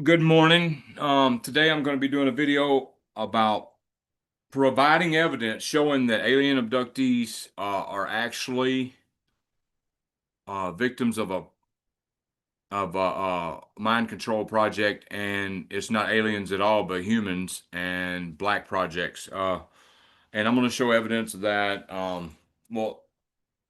Good morning. Today I'm going to be doing a video about providing evidence showing that alien abductees are actually victims of a mind control project, and it's not aliens at all, but humans and black projects. And I'm going to show evidence of that. Well,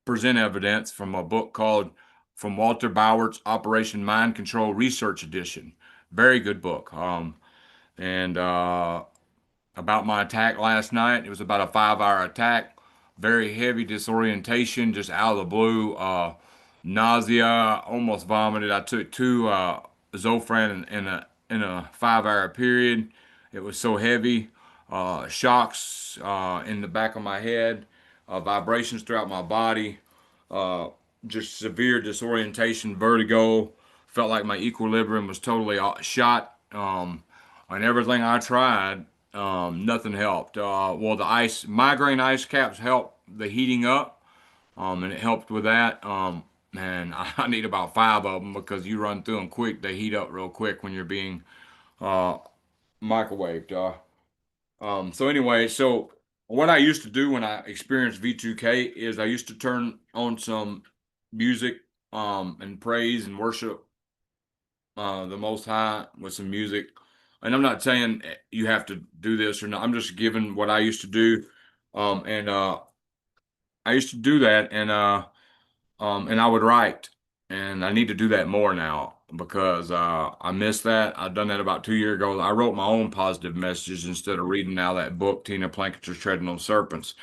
present evidence from a book called "From Walter Bowert's Operation Mind Control Research Edition." Very good book. And About my attack last night. It was about a 5 hour attack. Very heavy disorientation, just out of the blue. Nausea, almost vomited. I took two Zofran in a 5 hour period. It was so heavy. Shocks in the back of my head, vibrations throughout my body, uh, just severe disorientation, vertigo. Felt like my equilibrium was totally shot. And everything I tried, nothing helped. Well, the migraine ice caps helped the heating up, and it helped with that. And I need about five of them because you run through them quick. They heat up real quick when you're being uh, microwaved. So anyway, so what I used to do when I experienced V2K is I used to turn on some music, and praise and worship the Most High with some music. And I'm not saying you have to do this or not. I'm just giving what I used to do. And I used to do that, and I would write, and I need to do that more now because I missed that. I've done that about 2 years ago. I wrote my own positive messages instead of reading now that book, Tina Planketer's Treading on Serpents.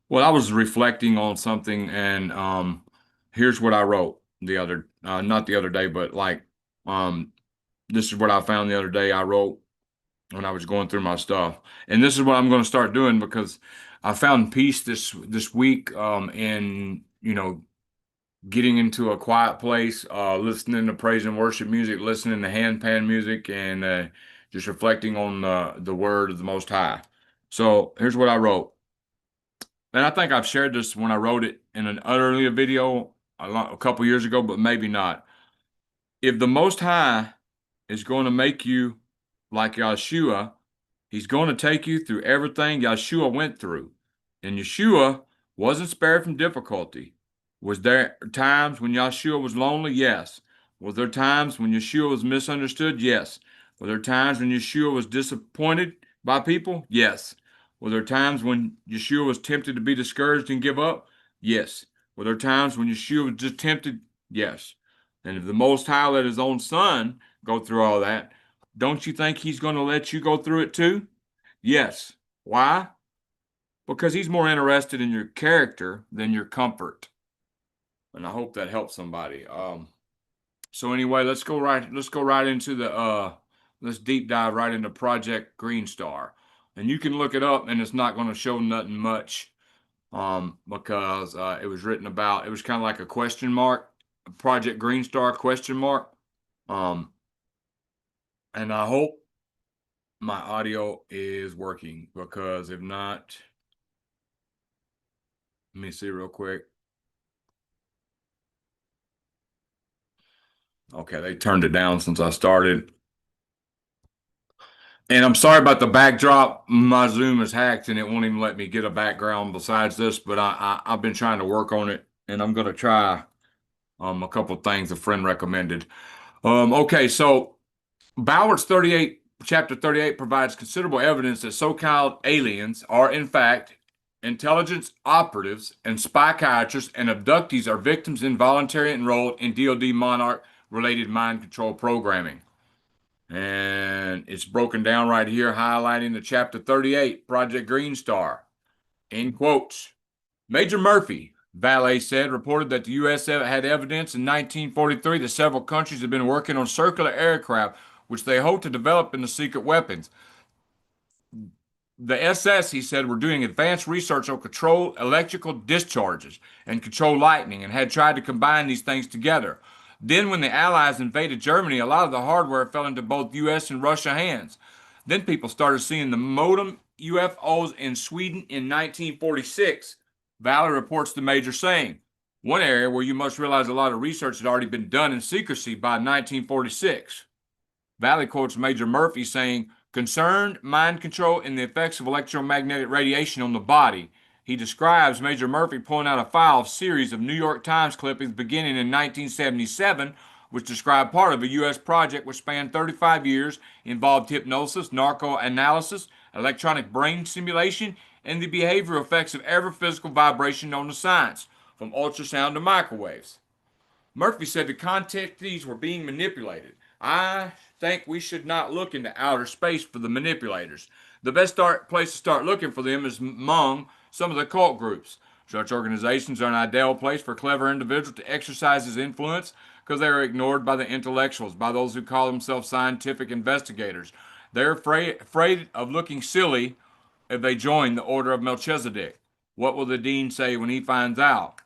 Well, I was reflecting on something, and here's what I wrote not the other day, but um, this is what I found the other day. I wrote when I was going through my stuff, and this is what I'm going to start doing because I found peace this week, in getting into a quiet place, listening to praise and worship music, listening to handpan music, and just reflecting on the word of the Most High. So here's what I wrote, and I think I've shared this when I wrote it in an earlier video a couple years ago, but maybe not. If the Most High is going to make you like Yeshua, he's going to take you through everything Yeshua went through. And Yeshua wasn't spared from difficulty. Was there times when Yeshua was lonely? Yes. Was there times when Yeshua was misunderstood? Yes. Were there times when Yeshua was disappointed by people? Yes. Were there times when Yeshua was tempted to be discouraged and give up? Yes. Were there times when Yeshua was just tempted? Yes. And if the Most High let his own son go through all that, don't you think he's going to let you go through it too? Yes. Why? Because he's more interested in your character than your comfort. And I hope that helps somebody. So anyway, let's go right into let's deep dive right into Project Greenstar. And you can look it up, and it's not going to show nothing much, because it was written about, it was kind of like a question mark, Project Greenstar question mark. Um, and I hope my audio is working, because if not, let me see real quick. Okay, they turned it down since I started. And I'm sorry about the backdrop. My Zoom is hacked and it won't even let me get a background besides this, but I've been trying to work on it, and I'm gonna try a couple things a friend recommended. Okay, so Bauer's 38 chapter 38 provides considerable evidence that so-called aliens are in fact intelligence operatives, and psychiatrists and abductees are victims involuntarily enrolled in DoD Monarch related mind control programming. And it's broken down right here, highlighting the chapter 38, Project Greenstar. In quotes, Major Murphy, Valet said, reported that the U.S. had evidence in 1943 that several countries had been working on circular aircraft, which they hoped to develop into secret weapons. The SS, he said, were doing advanced research on controlled electrical discharges and controlled lightning, and had tried to combine these things together. Then, when the Allies invaded Germany, a lot of the hardware fell into both U.S. and Russia hands. Then people started seeing the modem UFOs in Sweden in 1946. Valley reports the Major saying, one area where you must realize a lot of research had already been done in secrecy by 1946. Valley quotes Major Murphy saying, concerned mind control and the effects of electromagnetic radiation on the body. He describes Major Murphy pulling out a file series of New York Times clippings beginning in 1977, which described part of a U.S. project which spanned 35 years, involved hypnosis, narcoanalysis, electronic brain stimulation, and the behavioral effects of every physical vibration known to science, from ultrasound to microwaves. Murphy said the contactees were being manipulated. I think we should not look into outer space for the manipulators. The best place to start looking for them is among some of the cult groups. Such organizations are an ideal place for clever individuals to exercise his influence because they are ignored by the intellectuals, by those who call themselves scientific investigators. They're afraid of looking silly if they join the Order of Melchizedek. What will the dean say when he finds out?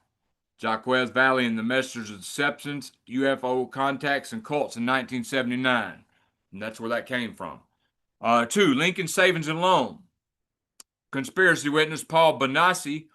Jaquez Valley and the Messengers of Deceptions, UFO Contacts, and Cults in 1979. And that's where that came from. Two, Lincoln Savings and Loan. Conspiracy witness Paul Bonacci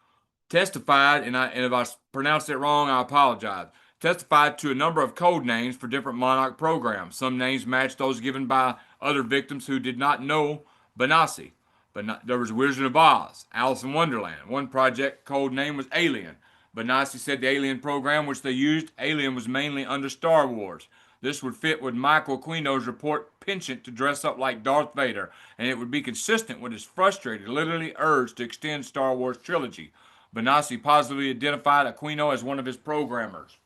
testified, and if I pronounced it wrong, I apologize, testified to a number of code names for different Monarch programs. Some names matched those given by other victims who did not know Bonacci. But there was Wizard of Oz, Alice in Wonderland. One project code name was Alien. Bonacci said the Alien program which they used, Alien, was mainly under Star Wars. This would fit with Michael Aquino's report penchant to dress up like Darth Vader, and it would be consistent with his frustrated, literally urge to extend Star Wars trilogy. Bonacci positively identified Aquino as one of his programmers.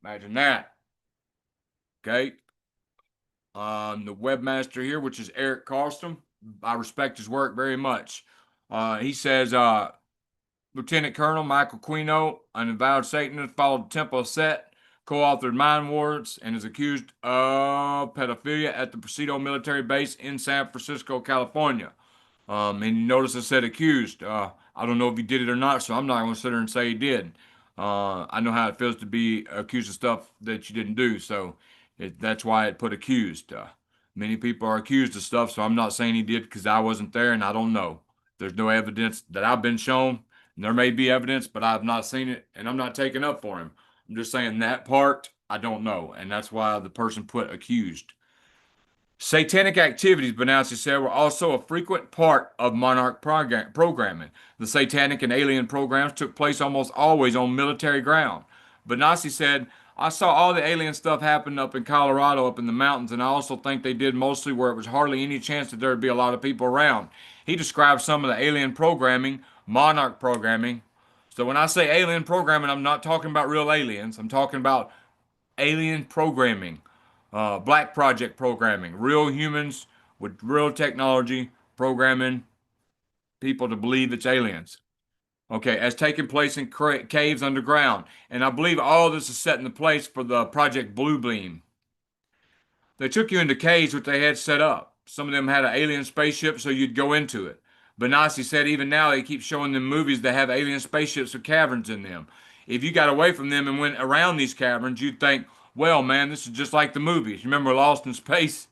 Imagine that. Okay. The webmaster here, which is Eric Carlstrom, I respect his work very much. He says, Lieutenant Colonel Michael Aquino, an avowed Satanist, followed the Temple of Set, co-authored Mind Wars, and is accused of pedophilia at the Presidio military base in San Francisco, California. And notice I said accused. I don't know if he did it or not, so I'm not going to sit there and say he did. I know how it feels to be accused of stuff that you didn't do, so that's why it put accused. Many people are accused of stuff, so I'm not saying he did because I wasn't there and I don't know. There's no evidence that I've been shown. And there may be evidence, but I've not seen it, and I'm not taking up for him. I'm just saying that part I don't know, and that's why the person put accused. Satanic activities, Bonacci said, were also a frequent part of Monarch programming. The satanic and alien programs took place almost always on military ground. Bonacci said, I saw all the alien stuff happen up in Colorado, up in the mountains, and I also think they did mostly where it was hardly any chance that there would be a lot of people around. He described some of the alien programming, Monarch programming. So when I say alien programming, I'm not talking about real aliens. I'm talking about alien programming, black project programming, real humans with real technology programming people to believe it's aliens. Okay, as taking place in caves underground. And I believe all this is set in the place for the Project Blue Beam. They took you into caves which they had set up. Some of them had an alien spaceship, so you'd go into it. Benassi said even now they keep showing them movies that have alien spaceships with caverns in them. If you got away from them and went around these caverns, you'd think, well, man, this is just like the movies. You remember Lost in Space?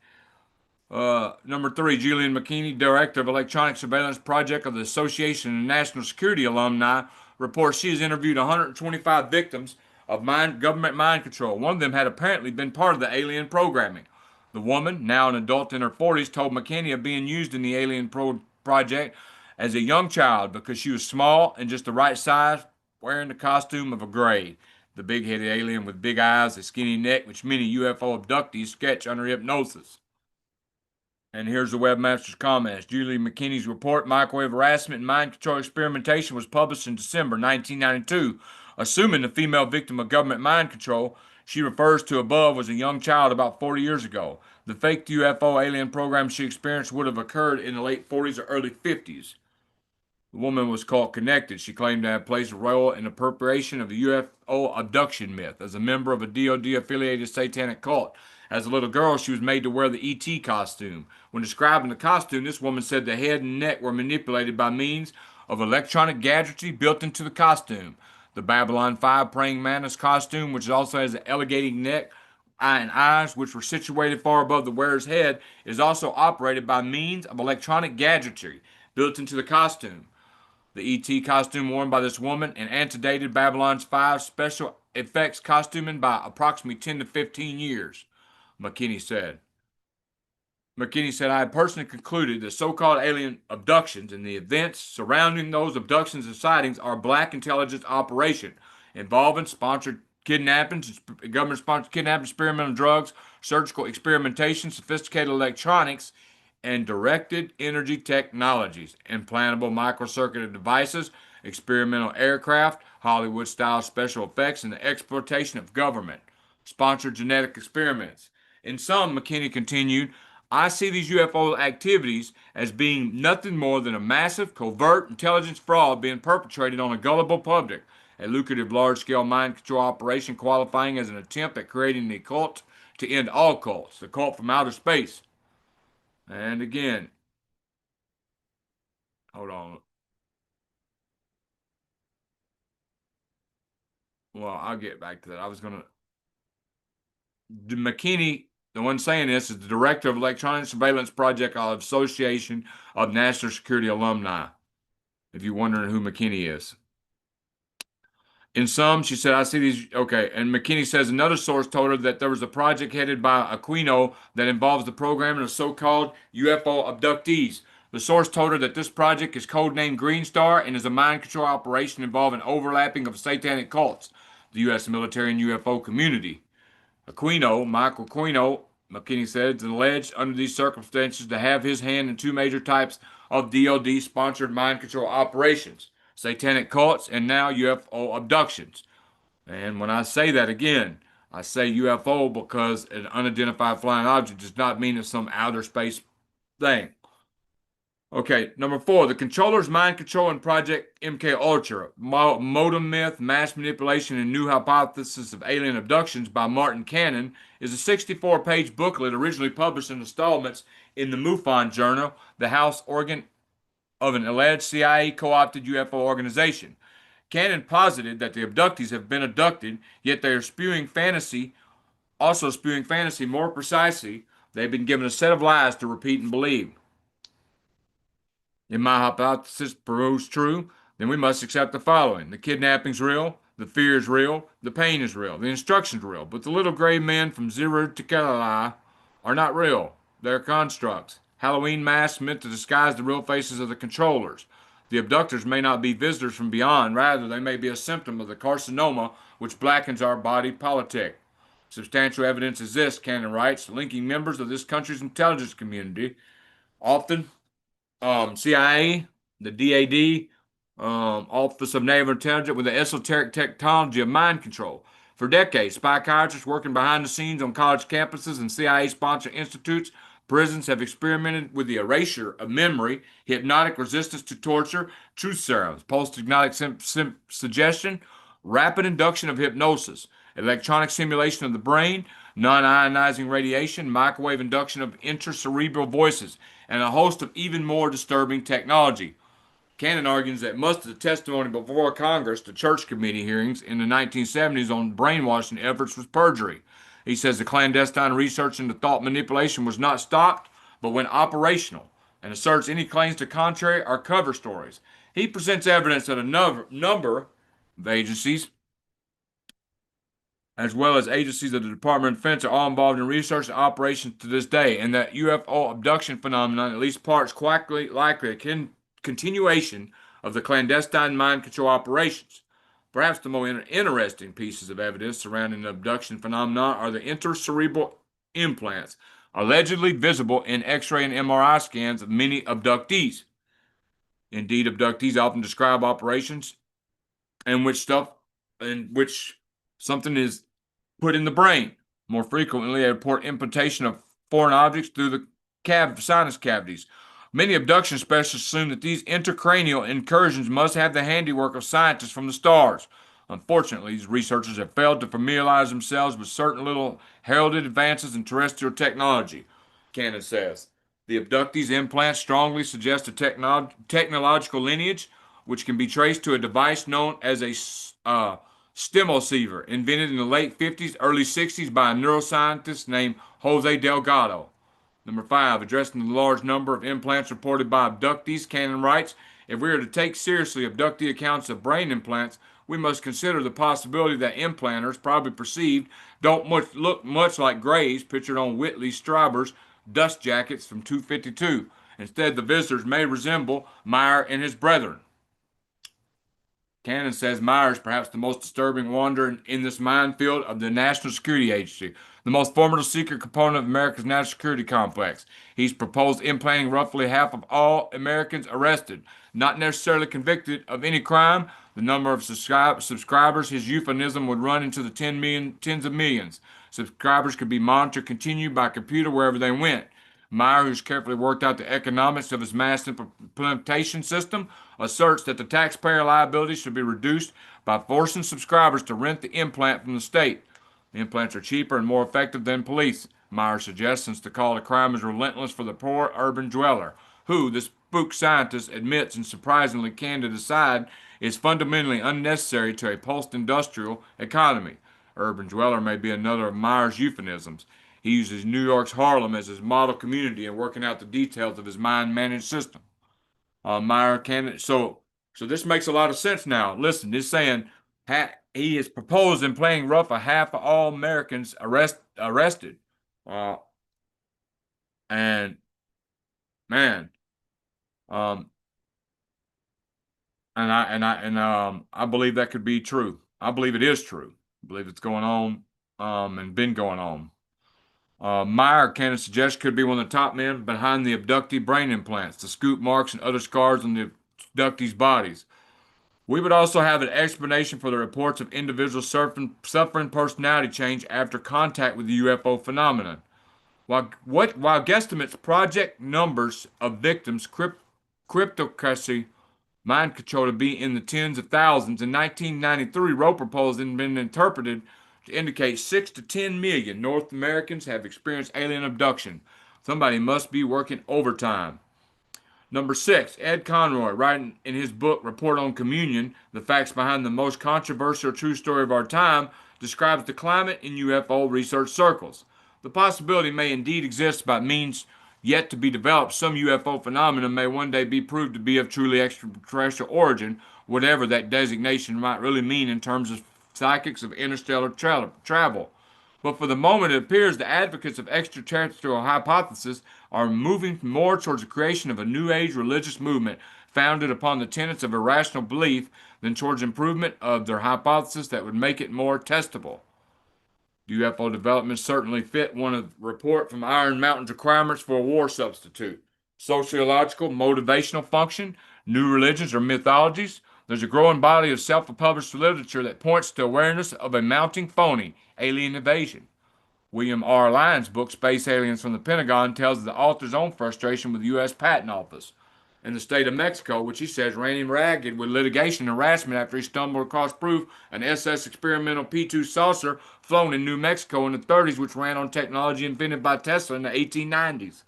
Number three, Julian McKinney, Director of Electronic Surveillance Project of the Association of National Security Alumni, reports she has interviewed 125 victims of government mind control. One of them had apparently been part of the alien programming. The woman, now an adult in her 40s, told McKinney of being used in the alien project as a young child because she was small and just the right size, wearing the costume of a gray. The big-headed alien with big eyes, a skinny neck, which many UFO abductees sketch under hypnosis. And here's the webmaster's comments. Julie McKinney's report, Microwave Harassment and Mind Control Experimentation, was published in December 1992. Assuming the female victim of government mind control she refers to above was a young child about 40 years ago. The fake UFO alien program she experienced would have occurred in the late 40s or early 50s. The woman was called Connected. She claimed to have played a role in the perpetration of the UFO abduction myth as a member of a DoD-affiliated satanic cult. As a little girl, she was made to wear the ET costume. When describing the costume, this woman said the head and neck were manipulated by means of electronic gadgetry built into the costume. The Babylon 5 praying mantis costume, which also has an elongating neck and eyes, which were situated far above the wearer's head, is also operated by means of electronic gadgetry built into the costume. The ET costume worn by this woman and antedated Babylon's 5 special effects costuming by approximately 10 to 15 years, McKinney said. McKinney said, I personally concluded that so-called alien abductions and the events surrounding those abductions and sightings are black intelligence operation involving sponsored kidnappings, government-sponsored kidnapping, experimental drugs, surgical experimentation, sophisticated electronics, and directed energy technologies, implantable microcircuited devices, experimental aircraft, Hollywood-style special effects, and the exploitation of government-sponsored genetic experiments. In sum, McKinney continued, I see these UFO activities as being nothing more than a massive, covert intelligence fraud being perpetrated on a gullible public, a lucrative large-scale mind control operation qualifying as an attempt at creating a cult to end all cults, the cult from outer space. And again, hold on. Well, I'll get back to that. I was going to. McKinney, the one saying this, is the director of Electronic Surveillance Project Association of National Security Alumni, if you're wondering who McKinney is. In sum, she said, I see these. Okay. And McKinney says another source told her that there was a project headed by Aquino that involves the programming of so called UFO abductees. The source told her that this project is codenamed Greenstar and is a mind control operation involving overlapping of satanic cults, the U.S. military and UFO community. Michael Aquino, McKinney said, is alleged under these circumstances to have his hand in two major types of DoD sponsored mind control operations, satanic cults, and now UFO abductions. And when I say that again, I say UFO because an unidentified flying object does not mean it's some outer space thing. Okay, number four, the controller's mind control and Project MK Ultra, modem myth, mass manipulation, and new hypothesis of alien abductions by Martin Cannon is a 64-page booklet originally published in installments in the MUFON Journal, the house organ of an alleged CIA co-opted UFO organization. Cannon posited that the abductees have been abducted, yet they are spewing fantasy, also spewing fantasy more precisely. They've been given a set of lies to repeat and believe. If my hypothesis proves true, then we must accept the following. The kidnapping's real, the fear is real, the pain is real, the instruction's real, but the little gray men from Zero to Kalala are not real. They're constructs. Halloween masks meant to disguise the real faces of the controllers. The abductors may not be visitors from beyond, rather, they may be a symptom of the carcinoma which blackens our body politic. Substantial evidence exists, Cannon writes, linking members of this country's intelligence community, often CIA, the DAD, Office of Naval Intelligence, with the esoteric technology of mind control. For decades, psychiatrists working behind the scenes on college campuses and CIA-sponsored institutes, prisons have experimented with the erasure of memory, hypnotic resistance to torture, truth serums, post-hypnotic suggestion, rapid induction of hypnosis, electronic simulation of the brain, non-ionizing radiation, microwave induction of intracerebral voices, and a host of even more disturbing technology. Cannon argues that much of the testimony before Congress to church committee hearings in the 1970s on brainwashing efforts was perjury. He says the clandestine research into thought manipulation was not stopped, but went operational, and asserts any claims to contrary are cover stories. He presents evidence that a number of agencies, as well as agencies of the Department of Defense, are all involved in research and operations to this day, and that UFO abduction phenomenon, at least parts, quite likely a continuation of the clandestine mind control operations. Perhaps the more interesting pieces of evidence surrounding the abduction phenomenon are the intracerebral implants, allegedly visible in X-ray and MRI scans of many abductees. Indeed, abductees often describe operations in which something is put in the brain. More frequently, they report importation of foreign objects through the sinus cavities. Many abduction specialists assume that these intracranial incursions must have the handiwork of scientists from the stars. Unfortunately, these researchers have failed to familiarize themselves with certain little heralded advances in terrestrial technology, Cannon says. The abductees' implants strongly suggest a technological lineage which can be traced to a device known as a stimulceiver, invented in the late 50s, early 60s by a neuroscientist named Jose Delgado. Number five, addressing the large number of implants reported by abductees, Cannon writes, if we are to take seriously abductee accounts of brain implants, we must consider the possibility that implanters, probably perceived, don't look much like graves pictured on Whitley Strieber's dust jackets from 252. Instead, the visitors may resemble Meyer and his brethren. Cannon says Meyer is perhaps the most disturbing wanderer in this minefield of the National Security Agency, the most formidable secret component of America's national security complex. He's proposed implanting roughly half of all Americans arrested, not necessarily convicted of any crime. The number of subscribers, his euphemism would run into the tens of millions. Subscribers could be monitored continued by computer wherever they went. Meyer, who's carefully worked out the economics of his mass implementation system, asserts that the taxpayer liability should be reduced by forcing subscribers to rent the implant from the state. The implants are cheaper and more effective than police. Meyer suggests, since the call to crime is relentless for the poor urban dweller, who, the spook scientist admits in surprisingly candid aside, is fundamentally unnecessary to a post-industrial economy. Urban dweller may be another of Meyer's euphemisms. He uses New York's Harlem as his model community in working out the details of his mind-managed system. Meyer can so this makes a lot of sense now. Listen, this saying he is proposed in playing rough a half of all Americans arrested, uh, and man, um, I believe that could be true. I believe it is true. I believe it's going on, and been going on. Meyer, Cannon suggests, could be one of the top men behind the abductee brain implants, the scoop marks, and other scars on the abductees' bodies. We would also have an explanation for the reports of individuals suffering personality change after contact with the UFO phenomenon. While guesstimates project numbers of victims, cryptocurrency mind control to be in the tens of thousands, in 1993, Roper polls had been interpreted to indicate 6 to 10 million North Americans have experienced alien abduction. Somebody must be working overtime. Number 6, Ed Conroy, writing in his book Report on Communion, The Facts Behind the Most Controversial True Story of Our Time, describes the climate in UFO research circles. The possibility may indeed exist by means yet to be developed. Some UFO phenomena may one day be proved to be of truly extraterrestrial origin, whatever that designation might really mean in terms of psychics of interstellar travel. But for the moment, it appears the advocates of extraterrestrial hypothesis are moving more towards the creation of a New Age religious movement founded upon the tenets of irrational belief than towards improvement of their hypothesis that would make it more testable. UFO developments certainly fit one of the report from Iron Mountain's requirements for a war substitute. Sociological, motivational function, new religions or mythologies. There's a growing body of self-published literature that points to awareness of a mounting phony alien invasion. William R. Lyon's book, Space Aliens from the Pentagon, tells of the author's own frustration with the U.S. Patent Office in the state of Mexico, which he says ran him ragged with litigation and harassment after he stumbled across proof an SS experimental P-2 saucer flown in New Mexico in the 30s, which ran on technology invented by Tesla in the 1890s.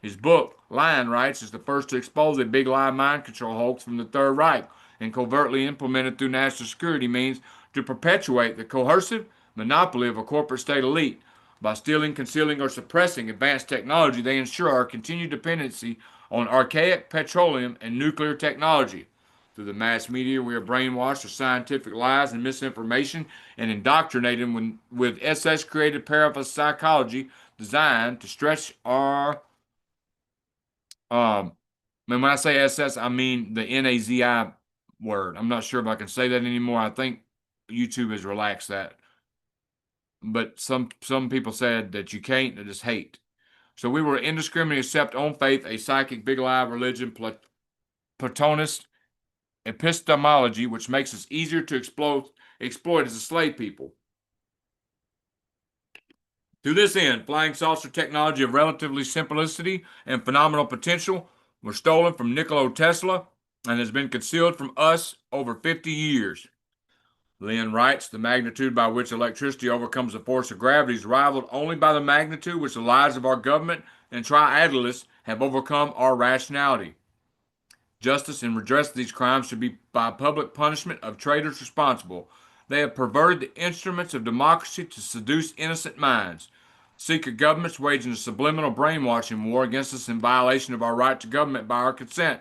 His book, Lyon writes, is the first to expose a big lie mind control hoax from the Third Reich and covertly implemented through national security means to perpetuate the coercive monopoly of a corporate state elite. By stealing, concealing, or suppressing advanced technology, they ensure our continued dependency on archaic petroleum and nuclear technology. Through the mass media, we are brainwashed with scientific lies and misinformation and indoctrinated with SS created parapsychology designed to stretch our. And when I say SS, I mean the NAZI word. I'm not sure if I can say that anymore. I think YouTube has relaxed that. But some people said that you can't, that it's hate. So we will indiscriminately accept on faith a psychic big lie religion, Platonist epistemology, which makes us easier to exploit as a slave people. To this end, flying saucer technology of relatively simplicity and phenomenal potential was stolen from Nikola Tesla and has been concealed from us over 50 years. Lynn writes, the magnitude by which electricity overcomes the force of gravity is rivaled only by the magnitude which the lies of our government and triadalists have overcome our rationality. Justice and redress of these crimes should be by public punishment of traitors responsible. They have perverted the instruments of democracy to seduce innocent minds. Secret governments waging a subliminal brainwashing war against us in violation of our right to government by our consent.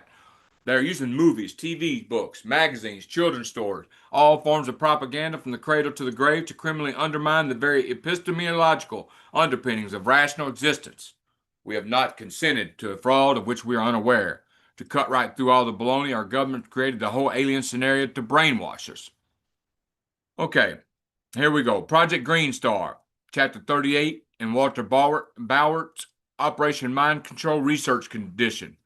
They're using movies, TV, books, magazines, children's stores, all forms of propaganda from the cradle to the grave to criminally undermine the very epistemological underpinnings of rational existence. We have not consented to a fraud of which we are unaware. To cut right through all the baloney, our government created the whole alien scenario to brainwash us. Okay, here we go. Project Greenstar, Chapter 38, in Walter Bowert's Operation Mind Control Research Condition.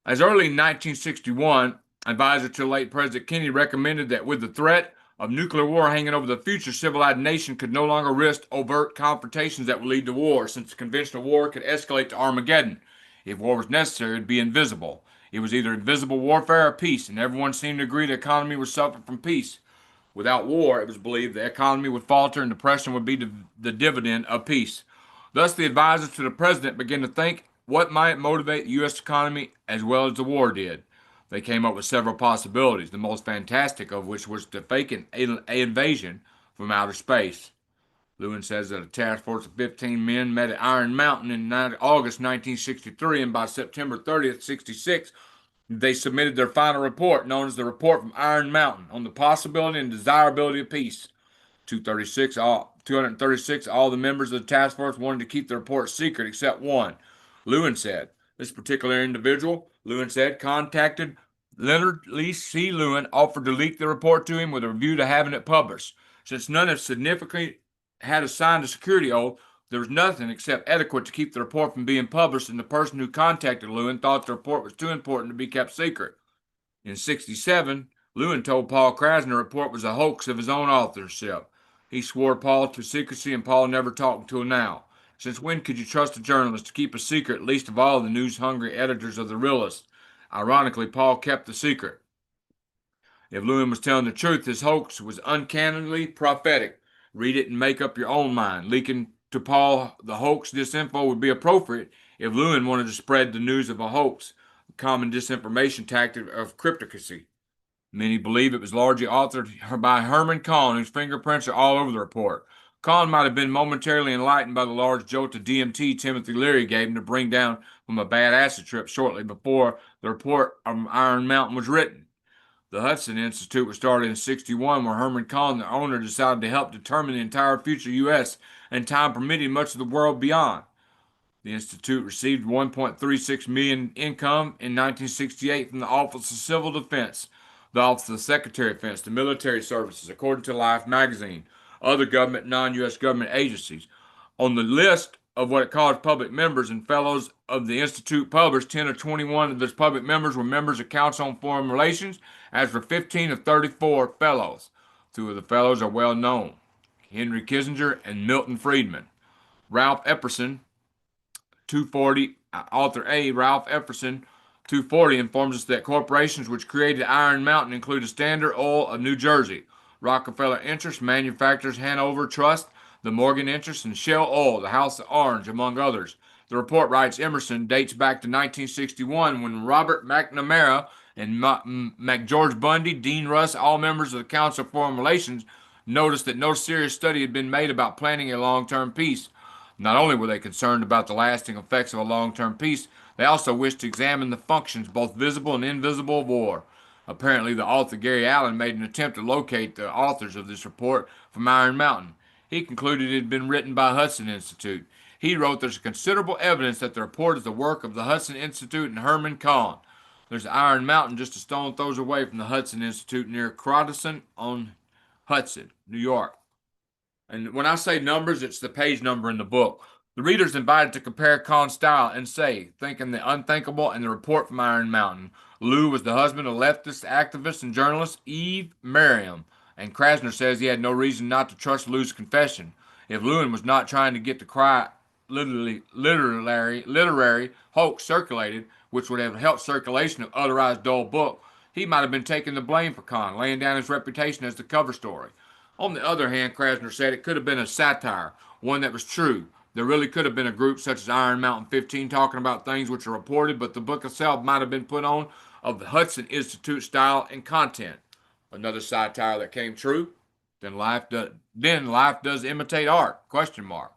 As early in 1961, advisor to late President Kennedy recommended that with the threat of nuclear war hanging over the future, civilized nation could no longer risk overt confrontations that would lead to war, since conventional war could escalate to Armageddon. If war was necessary, it would be invisible. It was either invisible warfare or peace, and everyone seemed to agree the economy would suffer from peace. Without war, it was believed the economy would falter and depression would be the dividend of peace. Thus, the advisors to the president began to think what might motivate the U.S. economy as well as the war did. They came up with several possibilities, the most fantastic of which was to fake an invasion from outer space. Lewin says that a task force of 15 men met at Iron Mountain in August 1963, and by September 30th, 66, they submitted their final report, known as the Report from Iron Mountain, on the possibility and desirability of peace. 236, all the members of the task force wanted to keep the report secret except one. Lewin said, this particular individual, Lewin said, contacted Leonard Lee C. Lewin, offered to leak the report to him with a view to having it published. Since none of significantly had signed a security oath, there was nothing except adequate to keep the report from being published, and the person who contacted Lewin thought the report was too important to be kept secret. In 67, Lewin told Paul Krasner the report was a hoax of his own authorship. He swore Paul to secrecy, and Paul never talked until now. Since when could you trust a journalist to keep a secret, least of all the news-hungry editors of the Realist? Ironically, Paul kept the secret. If Lewin was telling the truth, his hoax was uncannily prophetic. Read it and make up your own mind. Leaking to Paul the hoax disinfo would be appropriate if Lewin wanted to spread the news of a hoax, a common disinformation tactic of cryptocracy. Many believe it was largely authored by Herman Kahn, whose fingerprints are all over the report. Kahn might have been momentarily enlightened by the large jolt of DMT Timothy Leary gave him to bring down from a bad acid trip shortly before the report on Iron Mountain was written. The Hudson Institute was started in 61, where Herman Kahn, the owner, decided to help determine the entire future U.S. and, time permitting, much of the world beyond. The Institute received $1.36 million income in 1968 from the Office of Civil Defense, the Office of the Secretary of Defense, the military services, according to Life magazine, other government, non-U.S. government agencies. On the list of what it calls public members and fellows of the Institute published, 10 or 21 of its public members were members of Council on Foreign Relations, as were 15 of 34 fellows. Two of the fellows are well known, Henry Kissinger and Milton Friedman. Ralph Epperson, 240, author A, Ralph Epperson, 240, informs us that corporations which created Iron Mountain include Standard Oil of New Jersey, Rockefeller Interest, Manufacturers Hanover Trust, the Morgan Interest, and Shell Oil, the House of Orange, among others. The report, writes Emerson, dates back to 1961 when Robert McNamara and McGeorge Bundy, Dean Russ, all members of the Council of Foreign Relations, noticed that no serious study had been made about planning a long-term peace. Not only were they concerned about the lasting effects of a long-term peace, they also wished to examine the functions, both visible and invisible, of war. Apparently, the author Gary Allen made an attempt to locate the authors of this report from Iron Mountain. He concluded it had been written by Hudson Institute. He wrote, there's considerable evidence that the report is the work of the Hudson Institute and Herman Kahn. There's Iron Mountain just a stone throws away from the Hudson Institute near Croton on Hudson, New York. And when I say numbers, it's the page number in the book. The reader is invited to compare Kahn's style and say, thinking the unthinkable and the report from Iron Mountain. Lou was the husband of leftist activist and journalist Eve Merriam, and Krasner says he had no reason not to trust Lou's confession. If Lewin was not trying to get the literary hoax circulated, which would have helped circulation of otherwise dull book, he might have been taking the blame for Kahn, laying down his reputation as the cover story. On the other hand, Krasner said it could have been a satire, one that was true. There really could have been a group such as Iron Mountain 15 talking about things which are reported, but the book itself might have been put on of the Hudson Institute style and content. Another satire that came true. Then life does imitate art? Question mark.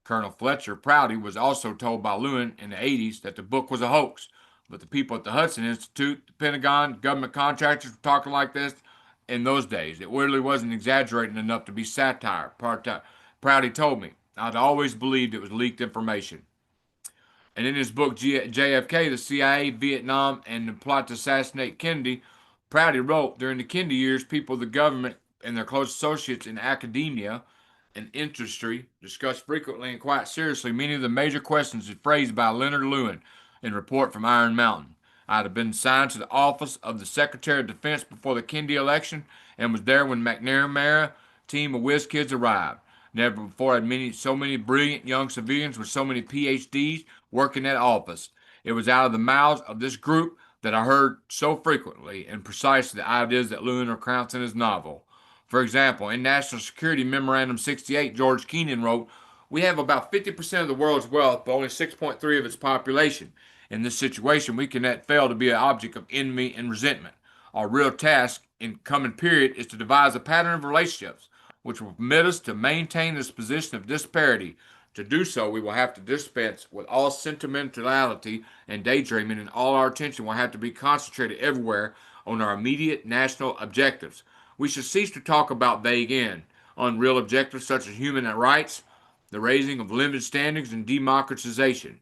Colonel Fletcher Prouty was also told by Lewin in the 80s that the book was a hoax, but the people at the Hudson Institute, the Pentagon, government contractors were talking like this in those days. It really wasn't exaggerating enough to be satire. Prouty told me, I'd always believed it was leaked information. And in his book JFK, the CIA, Vietnam, and the plot to assassinate Kennedy, Prouty wrote, during the Kennedy years, people of the government and their close associates in academia and industry discussed frequently and quite seriously many of the major questions phrased by Leonard Lewin in Report from Iron Mountain. I had been assigned to the office of the Secretary of Defense before the Kennedy election and was there when McNamara team of whiz kids arrived. Never before had so many brilliant young civilians with so many PhDs working that office. It was out of the mouths of this group that I heard so frequently and precisely the ideas that Lewin recounts in his novel. For example, in National Security Memorandum 68, George Kennan wrote, "We have about 50% of the world's wealth, but only 6.3 of its population. In this situation, we cannot fail to be an object of envy and resentment. Our real task in coming period is to devise a pattern of relationships which will permit us to maintain this position of disparity. To do so, we will have to dispense with all sentimentality and daydreaming, and all our attention will have to be concentrated everywhere on our immediate national objectives. We should cease to talk about vague and unreal objectives such as human rights, the raising of limited standards, and democratization.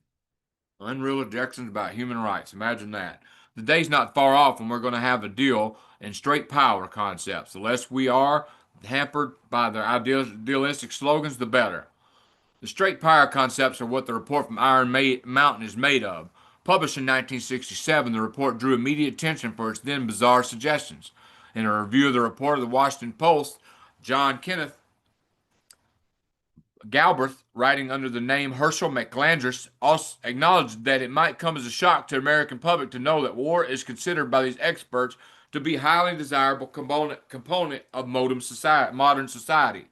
Unreal objections about human rights. Imagine that. The day's not far off when we're going to have a deal in straight power concepts. The less we are hampered by their idealistic slogans, the better. The straight power concepts are what the report from Mountain is made of. Published in 1967, the report drew immediate attention for its then bizarre suggestions. In a review of the report of the Washington Post, John Kenneth Galbraith, writing under the name Herschel McGlandris, also acknowledged that it might come as a shock to the American public to know that war is considered by these experts to be a highly desirable component of modern society.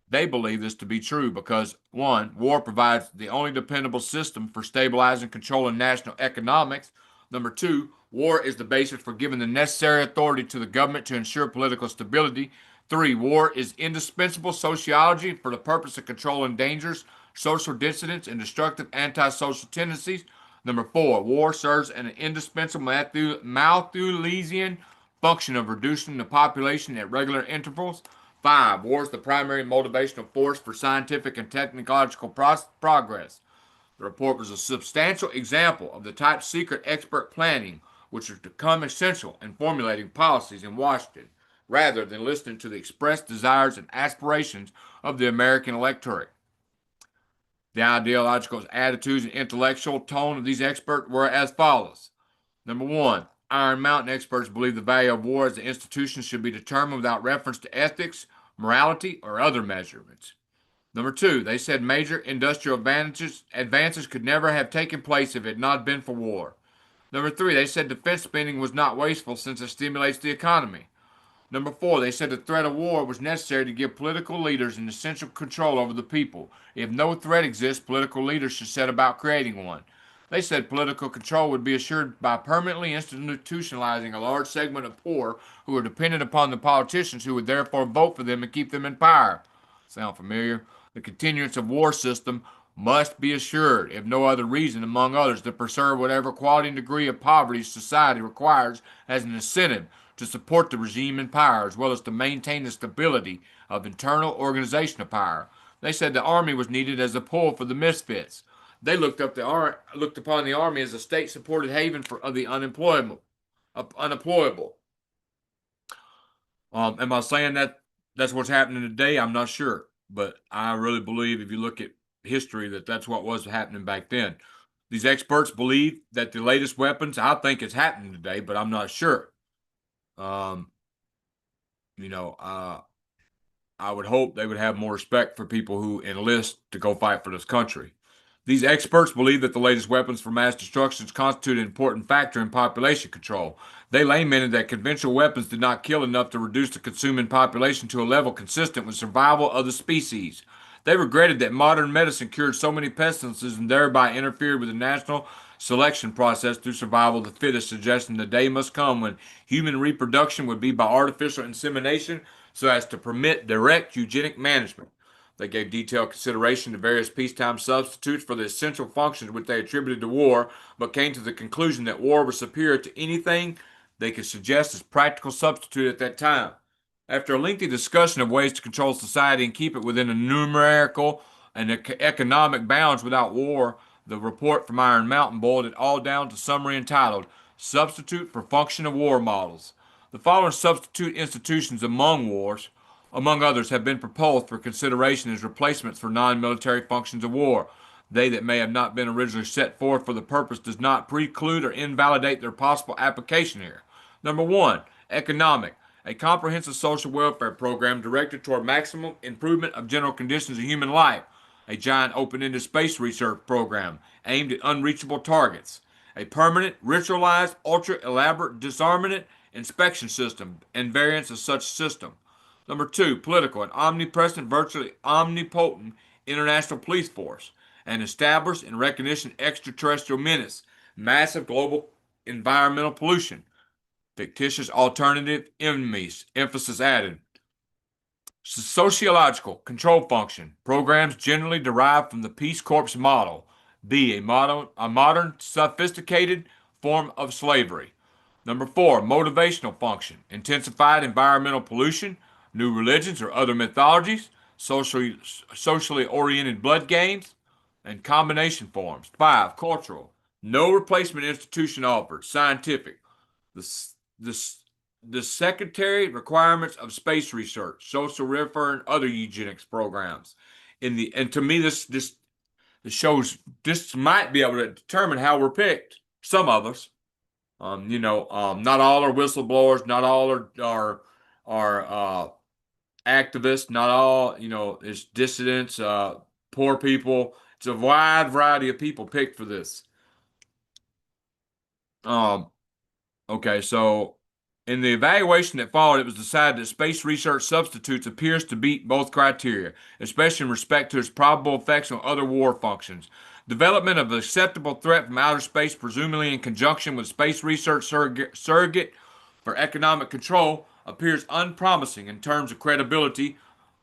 They believe this to be true because, one, war provides the only dependable system for stabilizing and controlling national economics. Number two, war is the basis for giving the necessary authority to the government to ensure political stability. Three, war is indispensable sociology for the purpose of controlling dangers, social dissidents, and destructive antisocial tendencies. Number four, war serves an indispensable Malthusian function of reducing the population at regular intervals. Five, war is the primary motivational force for scientific and technological progress. The report was a substantial example of the type secret expert planning which has become essential in formulating policies in Washington, rather than listening to the expressed desires and aspirations of the American electorate. The ideological attitudes and intellectual tone of these experts were as follows. Number one, Iron Mountain experts believe the value of war as an institution should be determined without reference to ethics, morality, or other measurements. Number two, they said major industrial advances could never have taken place if it had not been for war. Number three, they said defense spending was not wasteful since it stimulates the economy. Number four, they said the threat of war was necessary to give political leaders an essential control over the people. If no threat exists, political leaders should set about creating one. They said political control would be assured by permanently institutionalizing a large segment of poor who are dependent upon the politicians who would therefore vote for them and keep them in power. Sound familiar? The continuance of war system must be assured, if no other reason, among others, to preserve whatever quality and degree of poverty society requires as an incentive to support the regime in power, as well as to maintain the stability of internal organization of power. They said the army was needed as a pull for the misfits. They looked upon the army as a state-supported haven of the unemployable. Am I saying that that's what's happening today? I'm not sure, but I really believe if you look at history that that's what was happening back then. These experts believe that the latest weapons. I think it's happening today, but I'm not sure. Um, you know, I would hope they would have more respect for people who enlist to go fight for this country. These experts believe that the latest weapons for mass destruction constitute an important factor in population control. They lamented that conventional weapons did not kill enough to reduce the consuming population to a level consistent with survival of the species. They regretted that modern medicine cured so many pestilences and thereby interfered with the natural selection process through survival of the fittest, suggesting the day must come when human reproduction would be by artificial insemination so as to permit direct eugenic management. They gave detailed consideration to various peacetime substitutes for the essential functions which they attributed to war, but came to the conclusion that war was superior to anything they could suggest as practical substitute at that time. After a lengthy discussion of ways to control society and keep it within a numerical and economic bounds without war, The report from Iron Mountain boiled it all down to summary entitled Substitute for Function of War Models. The following substitute institutions among others, have been proposed for consideration as replacements for non-military functions of war. They that may have not been originally set forth for the purpose does not preclude or invalidate their possible application here. Number one, economic. A comprehensive social welfare program directed toward maximum improvement of general conditions of human life. A giant open-ended space research program aimed at unreachable targets. A permanent, ritualized, ultra-elaborate disarmament inspection system and variants of such system. Number two, political, an omnipresent, virtually omnipotent international police force. An established and recognition extraterrestrial menace. Massive global environmental pollution. Fictitious alternative enemies. Emphasis added. Sociological control function. Programs generally derived from the Peace Corps model. B. A modern, sophisticated form of slavery. Number four, motivational function. Intensified environmental pollution, new religions or other mythologies, socially oriented blood games, and combination forms. Five, cultural. No replacement institution offered. Scientific. The, the, the secondary requirements of space research, social welfare, and other eugenics programs. And to me, this shows this might be able to determine how we're picked. Some of us, not all are whistleblowers, not all are activists, not all is dissidents, poor people. It's a wide variety of people picked for this. Um, okay, so in the evaluation that followed, it was decided that space research substitutes appears to meet both criteria, especially in respect to its probable effects on other war functions. Development of an acceptable threat from outer space, presumably in conjunction with space research surrogate for economic control, appears unpromising in terms of credibility.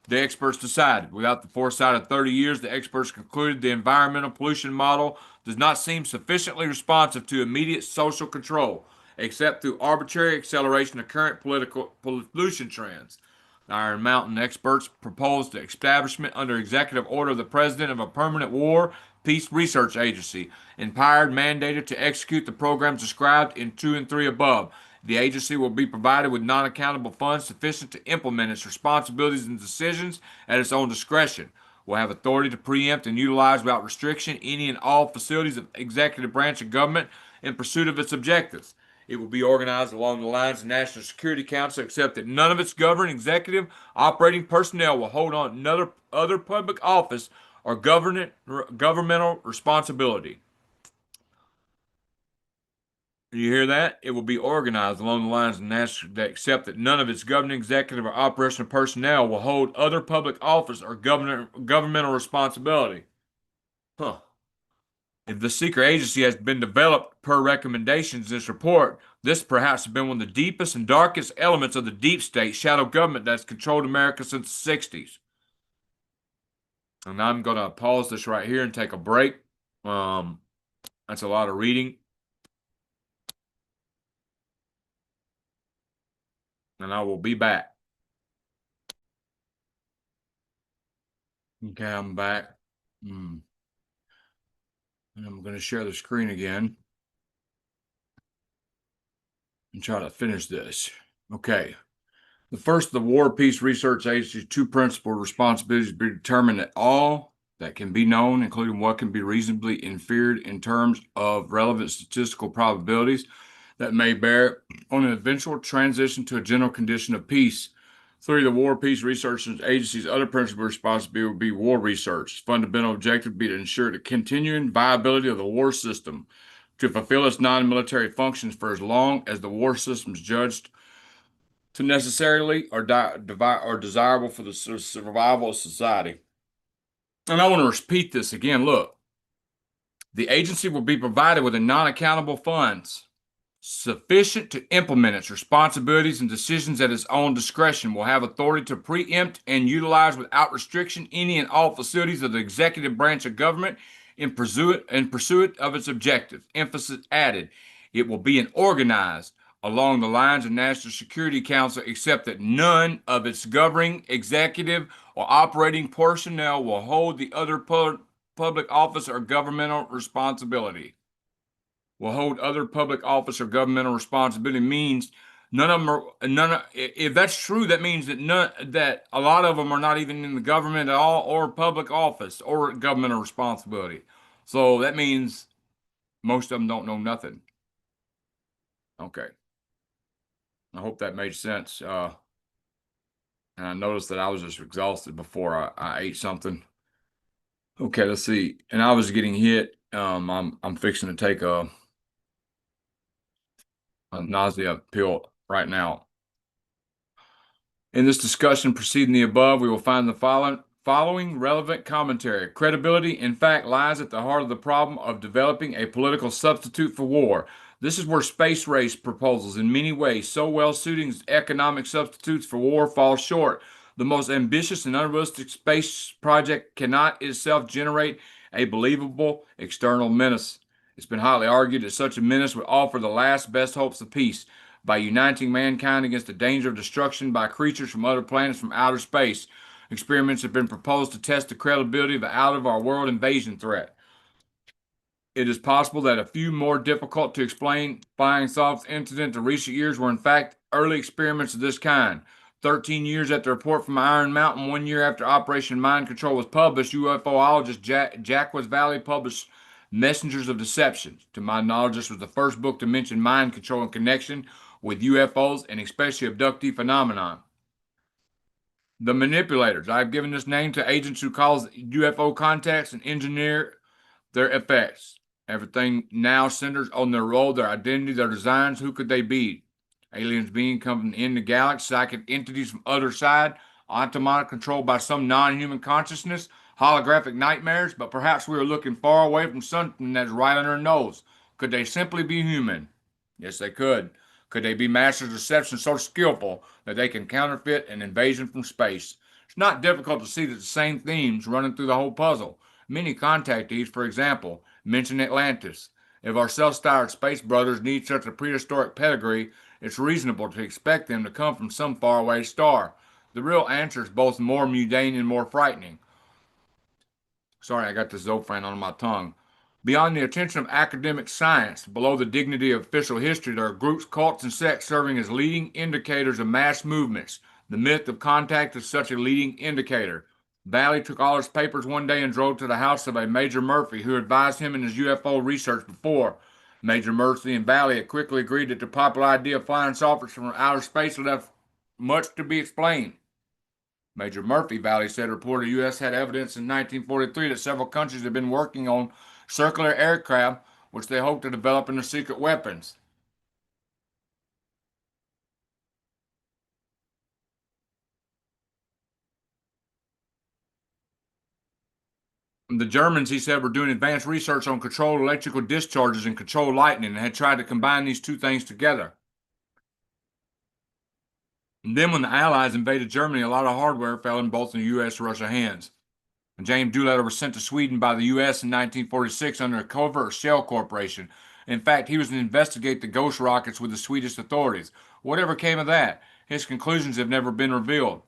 The experts decided. Without the foresight of 30 years, the experts concluded the environmental pollution model does not seem sufficiently responsive to immediate social control, except through arbitrary acceleration of current political pollution trends. The Iron Mountain experts proposed the establishment under executive order of the President of a permanent war peace research agency, empowered mandated to execute the programs described in 2 and 3 above. The agency will be provided with non-accountable funds sufficient to implement its responsibilities and decisions at its own discretion. Will have authority to preempt and utilize without restriction any and all facilities of executive branch of government in pursuit of its objectives. It will be organized along the lines of the National Security Council, except that none of its governing, executive, operating personnel will hold on another other public office or governmental responsibility. You hear that? It will be organized along the lines of national, except that none of its governing, executive, or operational personnel will hold other public office or governmental responsibility. Huh. If the secret agency has been developed per recommendations in this report, this perhaps has been one of the deepest and darkest elements of the deep state shadow government that's controlled America since the 60s. And I'm going to pause this right here and take a break. That's a lot of reading. And I will be back. Okay, I'm back. And I'm going to share the screen again and try to finish this. Okay. The first of the War Peace Research Agency's two principal responsibilities be determined that all that can be known, including what can be reasonably inferred in terms of relevant statistical probabilities that may bear on an eventual transition to a general condition of peace. Three, the War Peace Research Agency's other principal responsibility will be war research. Its fundamental objective would be to ensure the continuing viability of the war system to fulfill its non-military functions for as long as the war system is judged to necessarily or desirable for the survival of society. And I want to repeat this again. Look, the agency will be provided with a non-accountable funds sufficient to implement its responsibilities and decisions at its own discretion, will have authority to preempt and utilize without restriction any and all facilities of the executive branch of government in pursuit of its objectives. Emphasis added. It will be organized along the lines of National Security Council, except that none of its governing, executive, or operating personnel will hold the other public office or governmental responsibility. Will hold other public office or governmental responsibility means none of them are none of, if that's true, that means that a lot of them are not even in the government at all or public office or governmental responsibility. So that means most of them don't know nothing. Okay. I hope that made sense. And I noticed that I was just exhausted before I ate something. Okay, let's see. And I was getting hit. I'm fixing to take a nausea pill right now. In this discussion preceding the above, we will find the following relevant commentary. Credibility, in fact, lies at the heart of the problem of developing a political substitute for war. This is where space race proposals, in many ways so well suiting as economic substitutes for war, fall short. The most ambitious and unrealistic space project cannot itself generate a believable external menace. It's been hotly argued that such a menace would offer the last best hopes of peace by uniting mankind against the danger of destruction by creatures from other planets from outer space. Experiments have been proposed to test the credibility of the out of our world invasion threat. It is possible that a few more difficult to explain flying saucer incidents of recent years were in fact early experiments of this kind. 13 years after the report from Iron Mountain, 1 year after Operation Mind Control was published, UFOologist Jacques Valley published Messengers of Deception. To my knowledge, this was the first book to mention mind control in connection with UFOs and especially abductee phenomenon. The manipulators. I've given this name to agents who cause UFO contacts and engineer their effects. Everything now centers on their role, their identity, their designs. Who could they be? Aliens being come from in the galaxy, psychic entities from other side, automatic controlled by some non-human consciousness, holographic nightmares, but perhaps we are looking far away from something that's right under our nose. Could they simply be human? Yes, they could. Could they be masters of deception so skillful that they can counterfeit an invasion from space? It's not difficult to see that the same themes running through the whole puzzle. Many contactees, for example, mention Atlantis. If our self-styled space brothers need such a prehistoric pedigree, it's reasonable to expect them to come from some faraway star. The real answer is both more mundane and more frightening. Sorry, I got the Zofran on my tongue. Beyond the attention of academic science, below the dignity of official history, there are groups, cults, and sects serving as leading indicators of mass movements. The myth of contact is such a leading indicator. Valley took all his papers one day and drove to the house of a Major Murphy, who advised him in his UFO research before. Major Murphy and Valley had quickly agreed that the popular idea of flying saucers from outer space left much to be explained. Major Murphy, Valley said, reported the U.S. had evidence in 1943 that several countries had been working on circular aircraft, which they hoped to develop into secret weapons. The Germans, he said, were doing advanced research on controlled electrical discharges and controlled lightning and had tried to combine these two things together. And then when the Allies invaded Germany, a lot of hardware fell in both the U.S. and Russia hands. And James Doolittle was sent to Sweden by the U.S. in 1946 under a covert shell corporation. In fact, he was to investigate the ghost rockets with the Swedish authorities. Whatever came of that, his conclusions have never been revealed.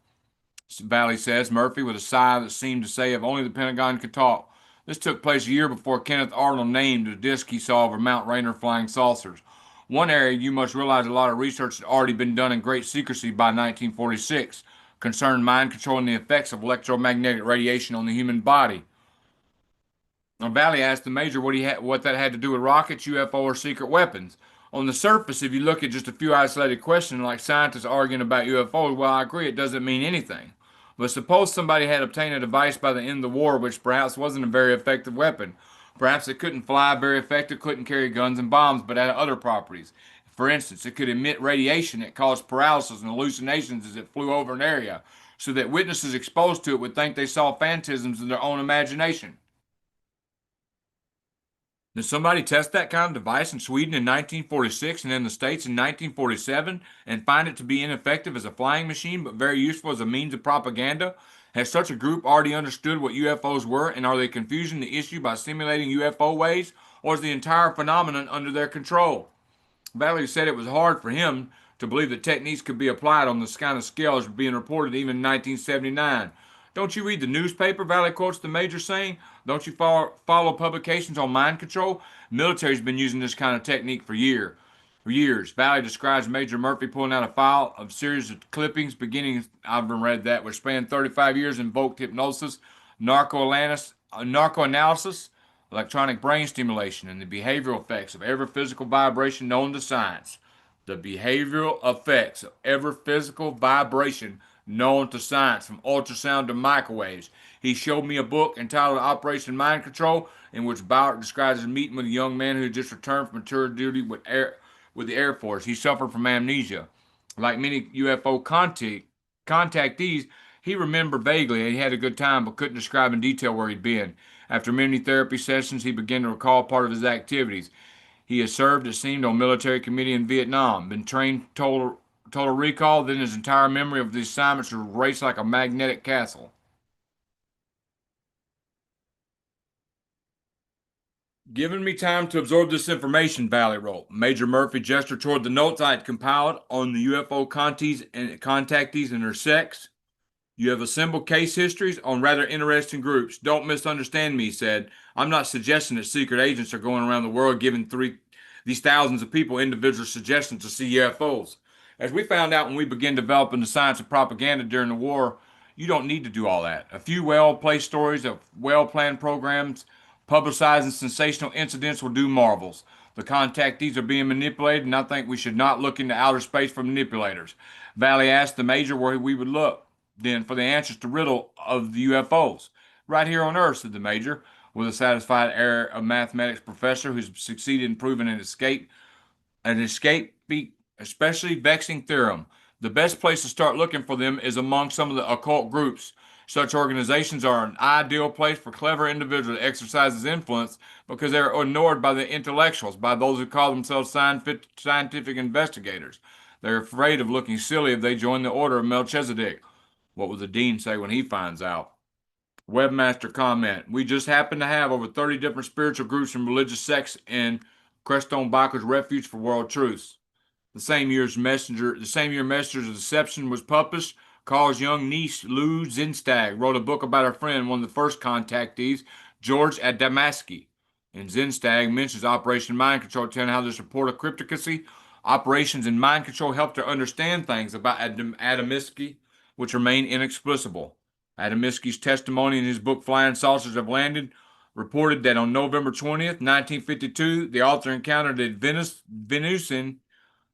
Valley says, Murphy, with a sigh that seemed to say if only the Pentagon could talk. This took place a year before Kenneth Arnold named the disk he saw over Mount Rainier flying saucers. One area you must realize a lot of research had already been done in great secrecy by 1946, concerned mind control and the effects of electromagnetic radiation on the human body. Valley asked the major what that had to do with rockets, UFO, or secret weapons. On the surface, if you look at just a few isolated questions, like scientists arguing about UFOs, well, I agree, it doesn't mean anything. But suppose somebody had obtained a device by the end of the war which perhaps wasn't a very effective weapon. Perhaps it couldn't fly very effective, couldn't carry guns and bombs, but had other properties. For instance, it could emit radiation that caused paralysis and hallucinations as it flew over an area, so that witnesses exposed to it would think they saw phantasms in their own imagination. Did somebody test that kind of device in Sweden in 1946 and in the States in 1947 and find it to be ineffective as a flying machine but very useful as a means of propaganda? Has such a group already understood what UFOs were, and are they confusing the issue by simulating UFO waves, or is the entire phenomenon under their control? Valley said it was hard for him to believe that techniques could be applied on this kind of scale as being reported even in 1979. Don't you read the newspaper? Valley quotes the major saying. Don't you follow publications on mind control? Military's been using this kind of technique for years. Valley describes Major Murphy pulling out a file of series of clippings beginning, I've read that, which spanned 35 years, invoked hypnosis, narcoanalysis, electronic brain stimulation, and the behavioral effects of every physical vibration known to science. The behavioral effects of every physical vibration known to science, from ultrasound to microwaves. He showed me a book entitled Operation Mind Control, in which Bauer describes his meeting with a young man who had just returned from tour duty with the Air Force. He suffered from amnesia. Like many UFO contactees, he remembered vaguely and he had a good time but couldn't describe in detail where he'd been. After many therapy sessions, he began to recall part of his activities. He has served, it seemed, on military committee in Vietnam, been trained total recall, then his entire memory of the assignments was erased like a magnetic castle. Given me time to absorb this information, Valley wrote. Major Murphy gestured toward the notes I had compiled on the UFO contactees and their sex. You have assembled case histories on rather interesting groups. Don't misunderstand me, he said. I'm not suggesting that secret agents are going around the world giving these thousands of people individual suggestions to see UFOs. As we found out when we began developing the science of propaganda during the war, you don't need to do all that. A few well placed stories of well planned programs publicizing sensational incidents will do marvels. The contactees are being manipulated, and I think we should not look into outer space for manipulators. Valley asked the major where we would look then for the answers to riddle of the UFOs. Right here on Earth, said the major, with a satisfied air of mathematics professor who's succeeded in proving an escape especially vexing theorem. The best place to start looking for them is among some of the occult groups. Such organizations are an ideal place for clever individuals to exercise influence because they are ignored by the intellectuals, by those who call themselves scientific investigators. They're afraid of looking silly if they join the order of Melchizedek. What will the dean say when he finds out? Webmaster comment. We just happen to have over 30 different spiritual groups and religious sects in Crestone Biker's Refuge for World Truths. The same year Messengers of Deception was published, Carl's young niece, Lou Zinstag, wrote a book about her friend, one of the first contactees, George Adamaski. And Zinstag mentions Operation Mind Control, telling how this report of cryptocurrency operations in mind control helped her understand things about Adamaski which remain inexplicable. Adamiski's testimony in his book Flying Saucers Have Landed reported that on November 20th, 1952, the author encountered a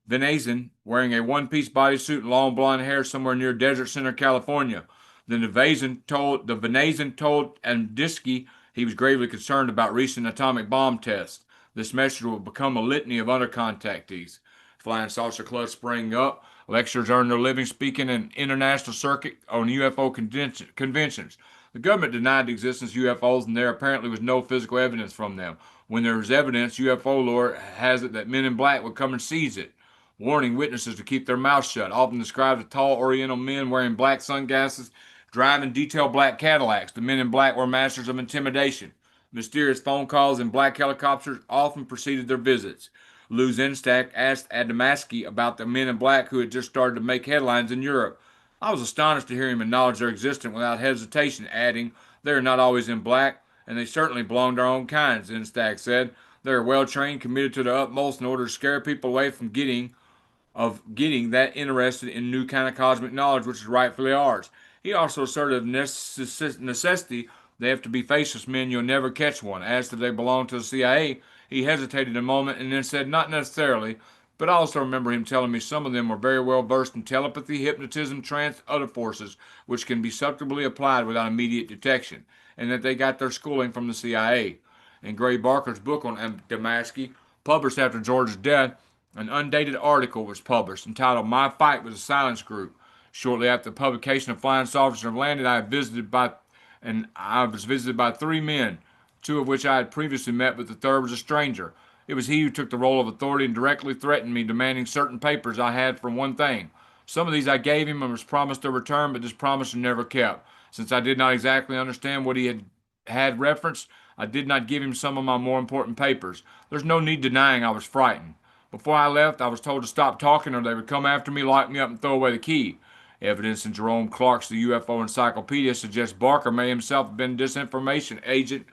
Venezuelan wearing a one-piece bodysuit and long blonde hair somewhere near Desert Center, California. The Venezuelan told Andisky he was gravely concerned about recent atomic bomb tests. This message will become a litany of other contactees. Flying Saucer Club sprang up. Lecturers earn their living speaking in international circuit on UFO conventions. The government denied the existence of UFOs, and there apparently was no physical evidence from them. When there was evidence, UFO lore has it that men in black would come and seize it, warning witnesses to keep their mouths shut. Often described as tall Oriental men wearing black sunglasses, driving detailed black Cadillacs. The men in black were masters of intimidation. Mysterious phone calls and black helicopters often preceded their visits. Lou Zinstack asked Adamaski about the men in black who had just started to make headlines in Europe. I was astonished to hear him acknowledge their existence without hesitation, adding, "They are not always in black, and they certainly belong to their own kind," Zinstack said. "They are well trained, committed to the utmost in order to scare people away from getting that interested in new kind of cosmic knowledge which is rightfully ours." He also asserted of necessity they have to be faceless men, you'll never catch one. Asked if they belong to the CIA, he hesitated a moment and then said, "Not necessarily," but I also remember him telling me some of them were very well versed in telepathy, hypnotism, trance, other forces which can be subtly applied without immediate detection, and that they got their schooling from the CIA. In Gray Barker's book on Damaski, published after George's death, an undated article was published entitled My Fight with the Silence Group. Shortly after the publication of Flying Saucers Have Landed, I was visited by three men, two of which I had previously met, but the third was a stranger. It was he who took the role of authority and directly threatened me, demanding certain papers I had for one thing. Some of these I gave him and was promised a return, but this promise was never kept. Since I did not exactly understand what he had referenced, I did not give him some of my more important papers. There's no need denying I was frightened. Before I left, I was told to stop talking or they would come after me, lock me up, and throw away the key. Evidence in Jerome Clark's The UFO Encyclopedia suggests Barker may himself have been a disinformation agent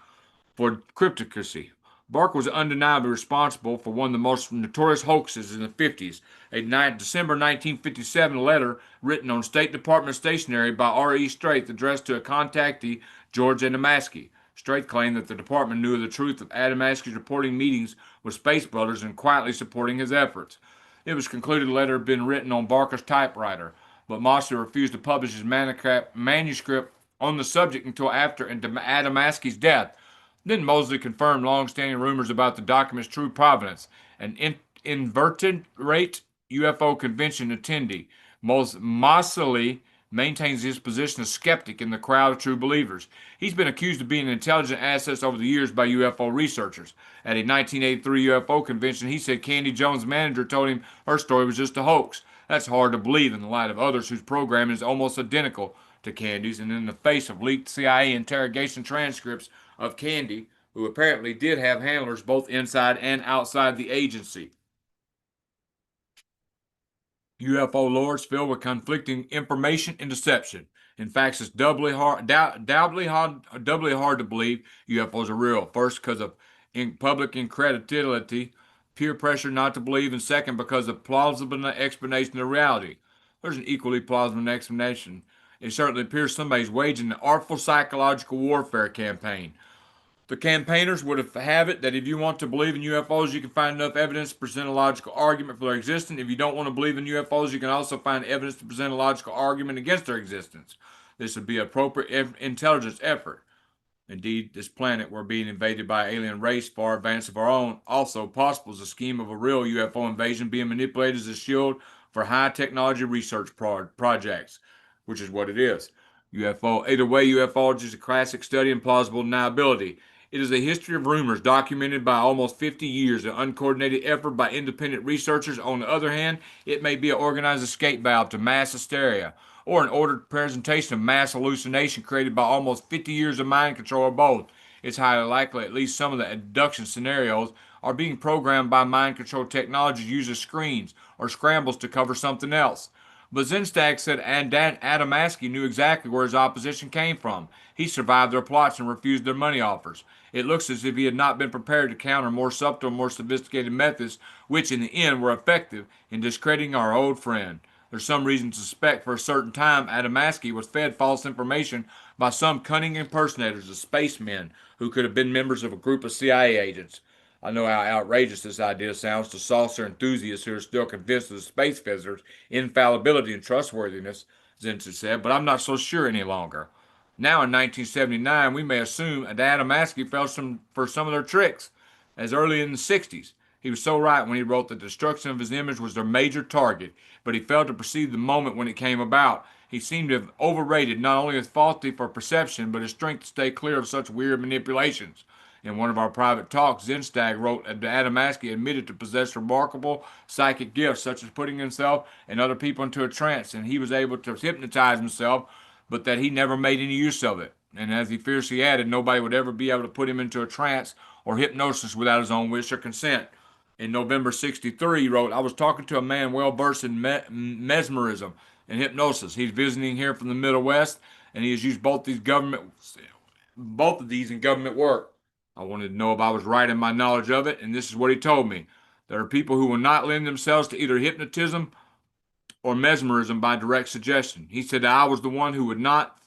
for cryptocurrency. Barker was undeniably responsible for one of the most notorious hoaxes in the 50s, a December 1957 letter written on State Department stationery by R.E. Straith addressed to a contactee, George Adamaski. Straith claimed that the department knew the truth of Adamaski's reporting meetings with Space Brothers and quietly supporting his efforts. It was concluded the letter had been written on Barker's typewriter, but Mosley refused to publish his manuscript on the subject until after Adamaski's death. Then Mosley confirmed long-standing rumors about the document's true provenance. An invertebrate UFO convention attendee, Mosley maintains his position as skeptic in the crowd of true believers. He's been accused of being an intelligent asset over the years by UFO researchers. At a 1983 UFO convention, he said Candy Jones' manager told him her story was just a hoax. That's hard to believe in the light of others whose programming is almost identical to Candy's, and in the face of leaked CIA interrogation transcripts of Candy, who apparently did have handlers both inside and outside the agency. UFO lore is filled with conflicting information and deception. In fact, it's doubly hard to believe UFOs are real. First, because of public incredulity, peer pressure not to believe, and second, because of plausible explanation of reality. There's an equally plausible explanation. It certainly appears somebody's waging an artful psychological warfare campaign. The campaigners would have it that if you want to believe in UFOs, you can find enough evidence to present a logical argument for their existence. If you don't want to believe in UFOs, you can also find evidence to present a logical argument against their existence. This would be an appropriate intelligence effort. Indeed, this planet we're being invaded by an alien race far advanced of our own also possible as a scheme of a real UFO invasion being manipulated as a shield for high technology research projects, which is what it is. UFO. Either way, ufology is a classic study in plausible deniability. It is a history of rumors documented by almost 50 years of uncoordinated effort by independent researchers. On the other hand, it may be an organized escape valve to mass hysteria, or an ordered presentation of mass hallucination created by almost 50 years of mind control, or both. It's highly likely at least some of the abduction scenarios are being programmed by mind control technology using screens or scrambles to cover something else. But Zinstag said Adamaski knew exactly where his opposition came from. He survived their plots and refused their money offers. It looks as if he had not been prepared to counter more subtle, more sophisticated methods, which in the end were effective in discrediting our old friend. There's some reason to suspect for a certain time Adamaski was fed false information by some cunning impersonators of spacemen who could have been members of a group of CIA agents. I know how outrageous this idea sounds to saucer enthusiasts who are still convinced of the space visitors' infallibility and trustworthiness, Zinser said, but I'm not so sure any longer. Now in 1979, we may assume that Adamaski fell for some of their tricks. As early in the 60s, he was so right when he wrote that the destruction of his image was their major target, but he failed to perceive the moment when it came about. He seemed to have overrated not only his faculty for perception, but his strength to stay clear of such weird manipulations. In one of our private talks, Zinstag wrote that Adamaski admitted to possess remarkable psychic gifts, such as putting himself and other people into a trance, and he was able to hypnotize himself, but that he never made any use of it. And as he fiercely added, nobody would ever be able to put him into a trance or hypnosis without his own wish or consent. In November '63, he wrote, I was talking to a man well versed in mesmerism and hypnosis. He's visiting here from the Middle West, and he has used both of these in government work. I wanted to know if I was right in my knowledge of it, and this is what he told me. There are people who will not lend themselves to either hypnotism or mesmerism by direct suggestion. He said that I was the one who would not,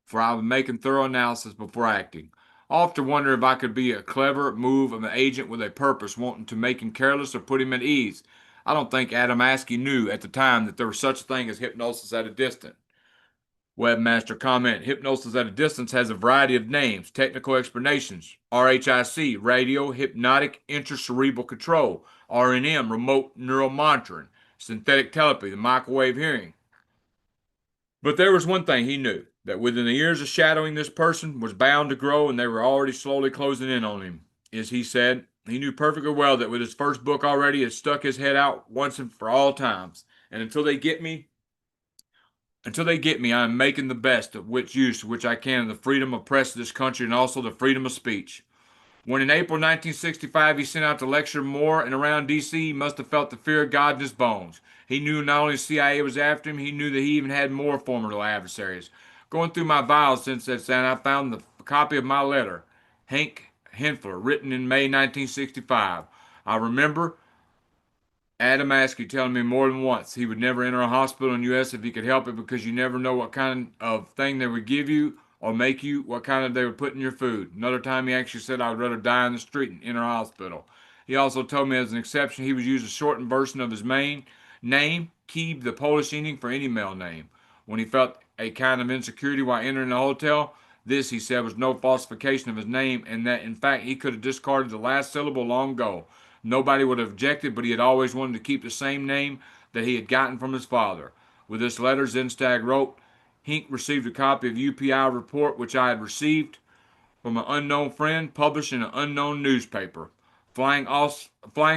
for I was making thorough analysis before acting. I often wonder if I could be a clever move of an agent with a purpose, wanting to make him careless or put him at ease. I don't think Adamaski knew at the time that there was such a thing as hypnosis at a distance. Webmaster comment, hypnosis at a distance has a variety of names, technical explanations, RHIC, radio hypnotic intracerebral control, RNM, remote neural monitoring, synthetic telepathy, microwave hearing. But there was one thing he knew, that within the years of shadowing this person was bound to grow, and they were already slowly closing in on him. As he said, he knew perfectly well that with his first book already had stuck his head out once and for all times. And until they get me, I am making the best of which I can of the freedom of press of this country and also the freedom of speech. When in April 1965 he sent out to lecture more and around D.C., he must have felt the fear of God in his bones. He knew not only the CIA was after him, he knew that he even had more formidable adversaries. Going through my files since that time, I found the copy of my letter, Hank Henfler, written in May 1965. I remember Adam Askey telling me more than once he would never enter a hospital in the U.S. if he could help it because you never know what kind of thing they would give you or make you, what kind of they would put in your food. Another time he actually said I would rather die in the street than enter a hospital. He also told me as an exception he would use a shortened version of his main name, Keeb, the Polish ending for any male name. When he felt a kind of insecurity while entering the hotel, this, he said, was no falsification of his name, and that in fact he could have discarded the last syllable long ago. Nobody would have objected, but he had always wanted to keep the same name that he had gotten from his father. With this letter, Zenstag wrote, Hink received a copy of UPI report which I had received from an unknown friend, published in an unknown newspaper. Flying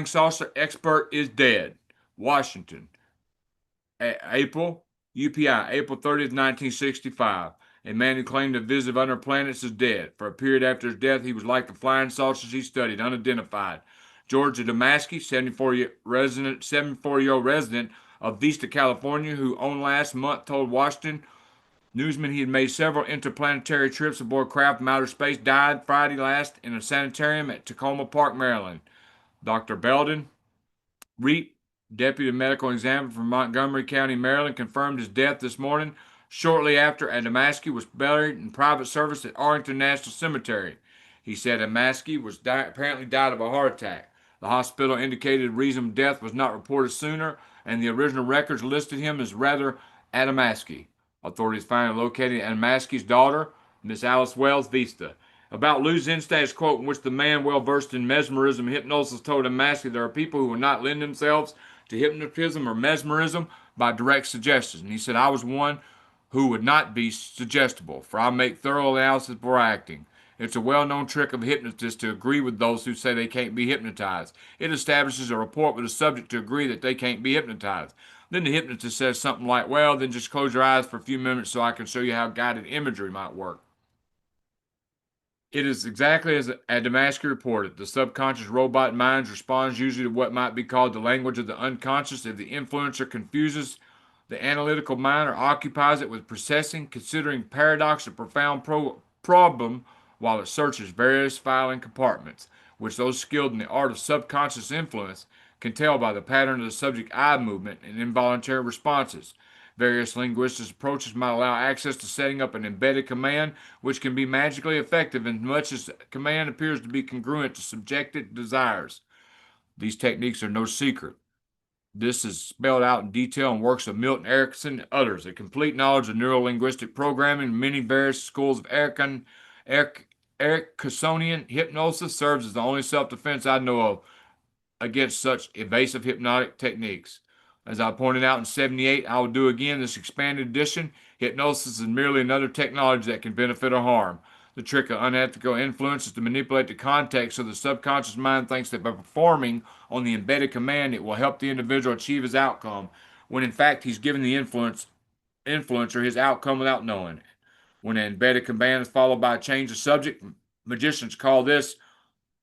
saucer expert is dead. Washington. April, UPI, April 30th, 1965. A man who claimed to visit other planets is dead. For a period after his death, he was like the flying saucers he studied, unidentified. George Adamaski, 74-year-old resident of Vista, California, who on last month told Washington newsmen he had made several interplanetary trips aboard craft from outer space, died Friday last in a sanitarium at Tacoma Park, Maryland. Dr. Belden, Reap, deputy medical examiner from Montgomery County, Maryland, confirmed his death this morning, shortly after Adamaski was buried in private service at Arlington National Cemetery. He said Adamaski apparently died of a heart attack. The hospital indicated the reason of death was not reported sooner, and the original records listed him as rather Adamaski. Authorities finally located Adamaski's daughter, Miss Alice Wells Vista. About Lou Zinstad's quote, in which the man well versed in mesmerism and hypnosis told Adamaski there are people who will not lend themselves to hypnotism or mesmerism by direct suggestion. And he said, I was one who would not be suggestible, for I make thorough analysis before acting. It's a well-known trick of hypnotists to agree with those who say they can't be hypnotized. It establishes a rapport with the subject to agree that they can't be hypnotized. Then the hypnotist says something like, well, then just close your eyes for a few minutes so I can show you how guided imagery might work. It is exactly as Adamaski reported. The subconscious robot mind responds usually to what might be called the language of the unconscious if the influencer confuses the analytical mind or occupies it with processing, considering paradox a profound problem while it searches various filing compartments, which those skilled in the art of subconscious influence can tell by the pattern of the subject eye movement and involuntary responses. Various linguistic approaches might allow access to setting up an embedded command, which can be magically effective in much as the command appears to be congruent to subjective desires. These techniques are no secret. This is spelled out in detail in works of Milton Erickson and others. A complete knowledge of neurolinguistic programming in many various schools of Ericksonian hypnosis serves as the only self-defense I know of against such evasive hypnotic techniques. As I pointed out in 78, I will do again this expanded edition. Hypnosis is merely another technology that can benefit or harm. The trick of unethical influence is to manipulate the context so the subconscious mind thinks that by performing on the embedded command, it will help the individual achieve his outcome, when in fact he's giving the influencer his outcome without knowing it. When an embedded command is followed by a change of subject, magicians call this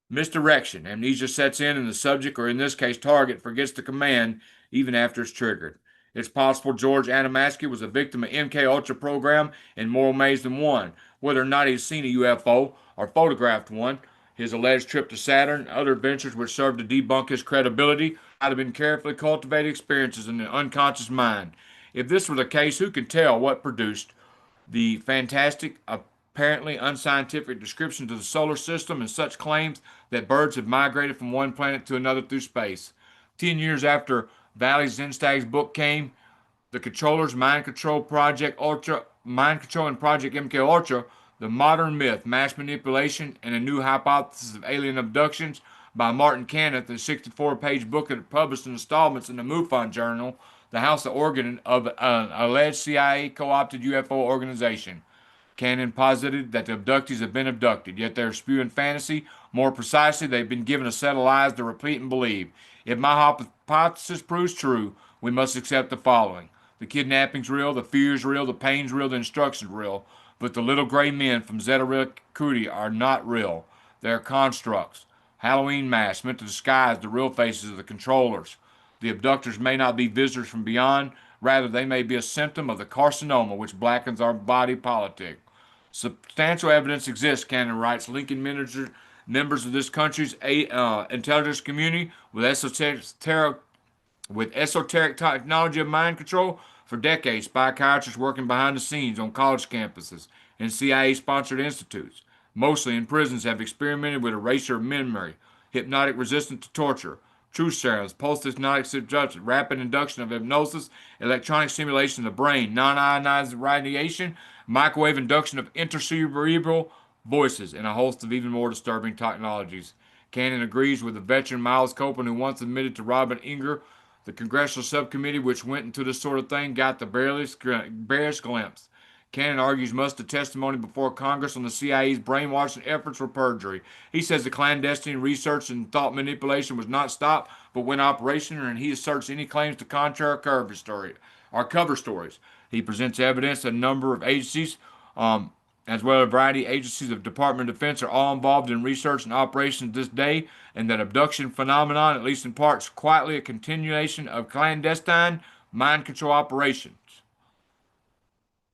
misdirection. Amnesia sets in, and the subject, or in this case target, forgets the command even after it's triggered. It's possible George Adamaski was a victim of MK Ultra program in more ways than one. Whether or not he's seen a UFO or photographed one, his alleged trip to Saturn and other adventures which served to debunk his credibility might have been carefully cultivated experiences in the unconscious mind. If this were the case, who can tell what produced the fantastic, apparently unscientific descriptions of the solar system and such claims that birds have migrated from one planet to another through space? 10 years after Valley Zinstag's book came, the Controllers Mind Control Project Ultra, Mind Control and Project MK Ultra, the modern myth, mass manipulation, and a new hypothesis of alien abductions by Martin Caniff, the 64-page book that published in installments in the MUFON Journal, the House of Organ of an alleged CIA co-opted UFO organization. Cannon posited that the abductees have been abducted, yet they're spewing fantasy. More precisely, they've been given a set of lies to repeat and believe. If my hypothesis proves true, we must accept the following. The kidnapping's real, the fear's real, the pain's real, the instruction's real, but the little gray men from Zeta Recruiti are not real. They are constructs, Halloween masks meant to disguise the real faces of the controllers. The abductors may not be visitors from beyond, rather, they may be a symptom of the carcinoma which blackens our body politic. Substantial evidence exists, Cannon writes, linking members of this country's intelligence community with esoteric technology of mind control. For decades, psychiatrists working behind the scenes on college campuses and CIA sponsored institutes, mostly in prisons, have experimented with erasure of memory, hypnotic resistance to torture, truth serums, pulse hypnotic suggestion, rapid induction of hypnosis, electronic stimulation of the brain, non ionized radiation, microwave induction of intercerebral voices, and a host of even more disturbing technologies. Cannon agrees with the veteran Miles Copeland, who once admitted to Robert Inger, the congressional subcommittee which went into this sort of thing got the barest glimpse. Cannon argues much of the testimony before Congress on the CIA's brainwashing efforts were perjury. He says the clandestine research and thought manipulation was not stopped, but went operational, and he asserts any claims to contrary are cover stories. He presents evidence that a number of agencies, as well as a variety of agencies of the Department of Defense, are all involved in research and operations this day, and that abduction phenomenon, at least in part, is quietly a continuation of clandestine mind control operations.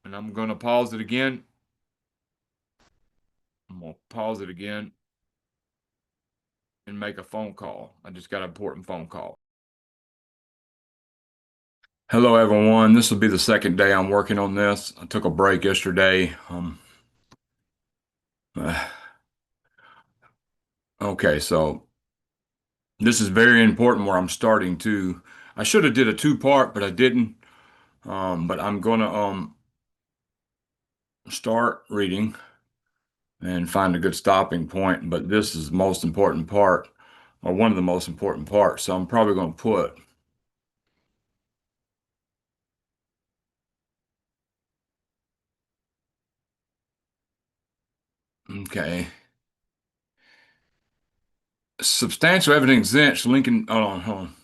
And I'm going to pause it again. I'm going to pause it again and make a phone call. I just got an important phone call. Hello, everyone. This will be the second day I'm working on this. I took a break yesterday. Okay, so this is very important where I'm starting to. I should have did a two-part, but I didn't. But I'm gonna start reading and find a good stopping point. But this is the most important part, or one of the most important parts. So I'm probably going to put. Okay. Substantial evidence exists linking. Hold on.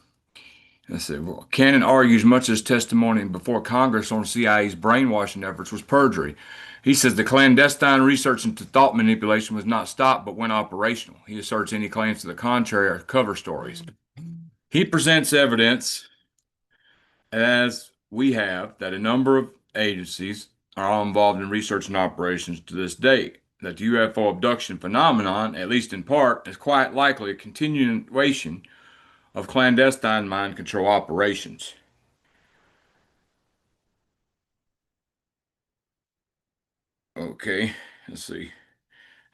Let's see. Well, Cannon argues much of his testimony before Congress on CIA's brainwashing efforts was perjury. He says the clandestine research into thought manipulation was not stopped but went operational. He asserts any claims to the contrary are cover stories. He presents evidence, as we have, that a number of agencies are all involved in research and operations to this day. That the UFO abduction phenomenon, at least in part, is quite likely a continuation of clandestine mind control operations. Okay, let's see.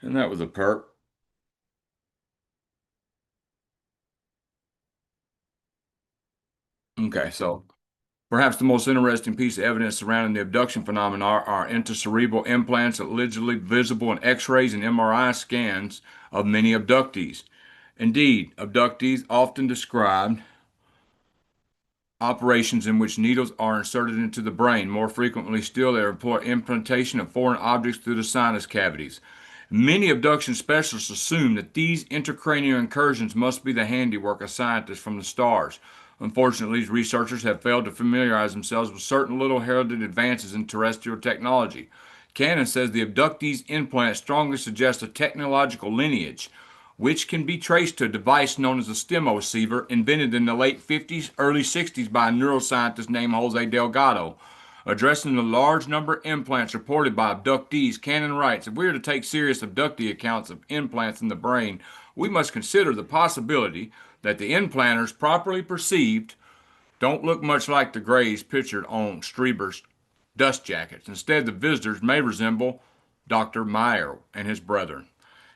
And that was a perp. Okay, so perhaps the most interesting piece of evidence surrounding the abduction phenomenon are intracerebral implants allegedly visible in X-rays and MRI scans of many abductees. Indeed, abductees often described operations in which needles are inserted into the brain. More frequently still, they employ implantation of foreign objects through the sinus cavities. Many abduction specialists assume that these intracranial incursions must be the handiwork of scientists from the stars. Unfortunately, these researchers have failed to familiarize themselves with certain little heralded advances in terrestrial technology. Cannon says the abductees' implants strongly suggest a technological lineage which can be traced to a device known as a stemoceiver, invented in the late 50s, early 60s by a neuroscientist named Jose Delgado. Addressing the large number of implants reported by abductees, Cannon writes, if we are to take serious abductee accounts of implants in the brain, we must consider the possibility that the implanters, properly perceived, don't look much like the grays pictured on Strieber's dust jackets. Instead, the visitors may resemble Dr. Meyer and his brethren.